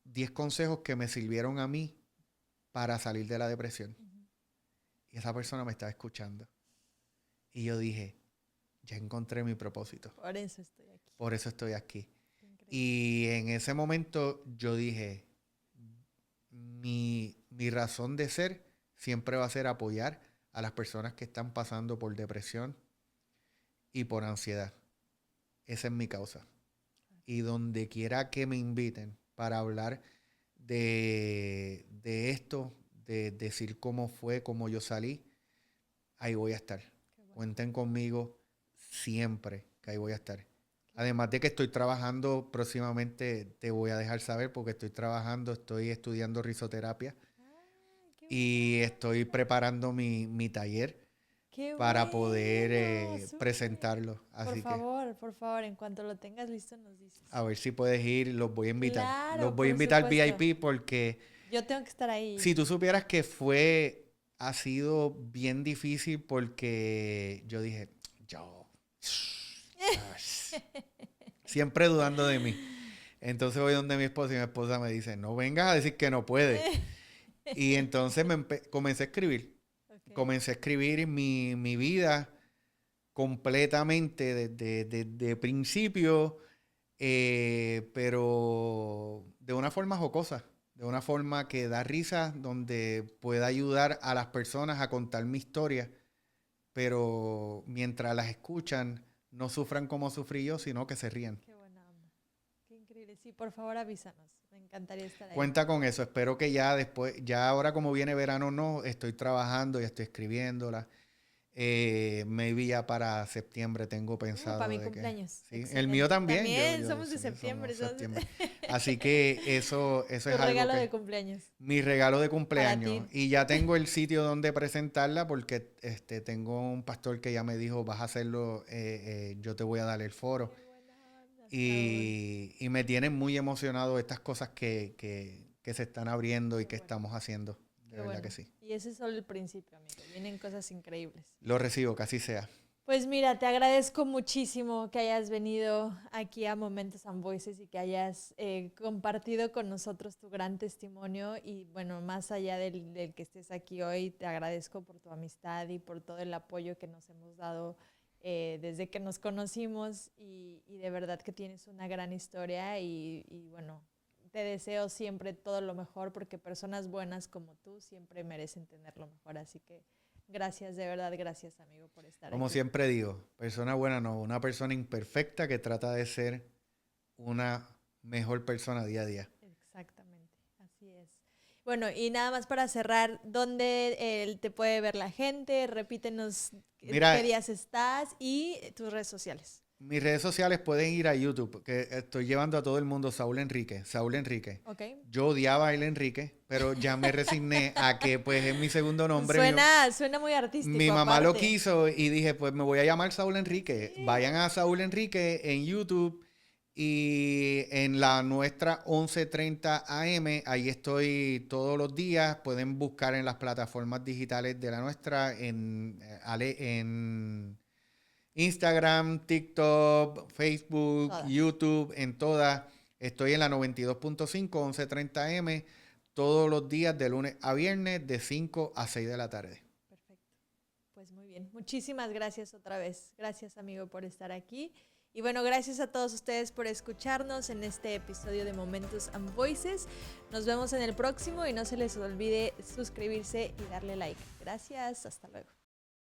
10 consejos que me sirvieron a mí para salir de la depresión. Y esa persona me estaba escuchando. Y yo dije, ya encontré mi propósito. Por eso estoy aquí. Por eso estoy aquí. Y en ese momento yo dije, mi razón de ser siempre va a ser apoyar a las personas que están pasando por depresión y por ansiedad. Esa es mi causa. Y donde quiera que me inviten para hablar de esto, de decir cómo fue, cómo yo salí, ahí voy a estar. Bueno. Cuenten conmigo siempre, que ahí voy a estar. Además de que estoy trabajando próximamente, te voy a dejar saber porque estoy estudiando risoterapia y estoy preparando mi taller para poder presentarlo. Así por favor, en cuanto lo tengas listo nos dices. A ver si puedes ir, los voy a invitar. Claro, los voy a invitar VIP porque... Yo tengo que estar ahí. Si tú supieras que ha sido bien difícil porque yo dije, siempre dudando de mí. Entonces voy donde mi esposa y mi esposa me dice, no vengas a decir que no puedes. Y entonces comencé a escribir. Okay. Comencé a escribir mi vida completamente desde principio, pero de una forma jocosa, de una forma que da risa, donde pueda ayudar a las personas a contar mi historia, pero mientras las escuchan, no sufran como sufrí yo, sino que se rían. Qué buena onda. Qué increíble. Sí, por favor avísanos. Me encantaría estar ahí. Cuenta con eso. Espero que ya ahora como viene verano, no, estoy trabajando, ya estoy escribiéndola. Maybe ya para septiembre tengo pensado. Para mi cumpleaños. Sí, el mío también. También somos de septiembre. Así que eso es algo. Tu regalo de cumpleaños. Mi regalo de cumpleaños. Y ya tengo el sitio donde presentarla porque tengo un pastor que ya me dijo, vas a hacerlo, yo te voy a dar el foro. Y me tienen muy emocionado estas cosas que se están abriendo y que estamos haciendo. De verdad que sí. Y ese es solo el principio, amigo. Vienen cosas increíbles. Lo recibo, que así sea. Pues mira, te agradezco muchísimo que hayas venido aquí a Momentos and Voices y que hayas compartido con nosotros tu gran testimonio. Y bueno, más allá del que estés aquí hoy, te agradezco por tu amistad y por todo el apoyo que nos hemos dado desde que nos conocimos. Y de verdad que tienes una gran historia y bueno, te deseo siempre todo lo mejor porque personas buenas como tú siempre merecen tener lo mejor. Así que gracias, de verdad, gracias, amigo, por estar aquí. Como siempre digo, persona buena no, una persona imperfecta que trata de ser una mejor persona día a día. Exactamente, así es. Bueno, y nada más para cerrar, ¿dónde te puede ver la gente? Repítenos qué días estás y tus redes sociales. Mis redes sociales pueden ir a YouTube, que estoy llevando a todo el mundo Saúl Enrique. Okay. Yo odiaba a El Enrique, pero ya me resigné a que pues es mi segundo nombre. Suena muy artístico. Mi mamá lo quiso y dije, pues me voy a llamar Saúl Enrique. Sí. Vayan a Saúl Enrique en YouTube y en la nuestra 11:30 AM. Ahí estoy todos los días. Pueden buscar en las plataformas digitales de la nuestra, en Instagram, TikTok, Facebook, YouTube, en todas. Estoy en la 92.5, 11:30 AM, todos los días de lunes a viernes de 5 a 6 de la tarde. Perfecto. Pues muy bien. Muchísimas gracias otra vez. Gracias, amigo, por estar aquí. Y bueno, gracias a todos ustedes por escucharnos en este episodio de Momentos and Voices. Nos vemos en el próximo y no se les olvide suscribirse y darle like. Gracias. Hasta luego.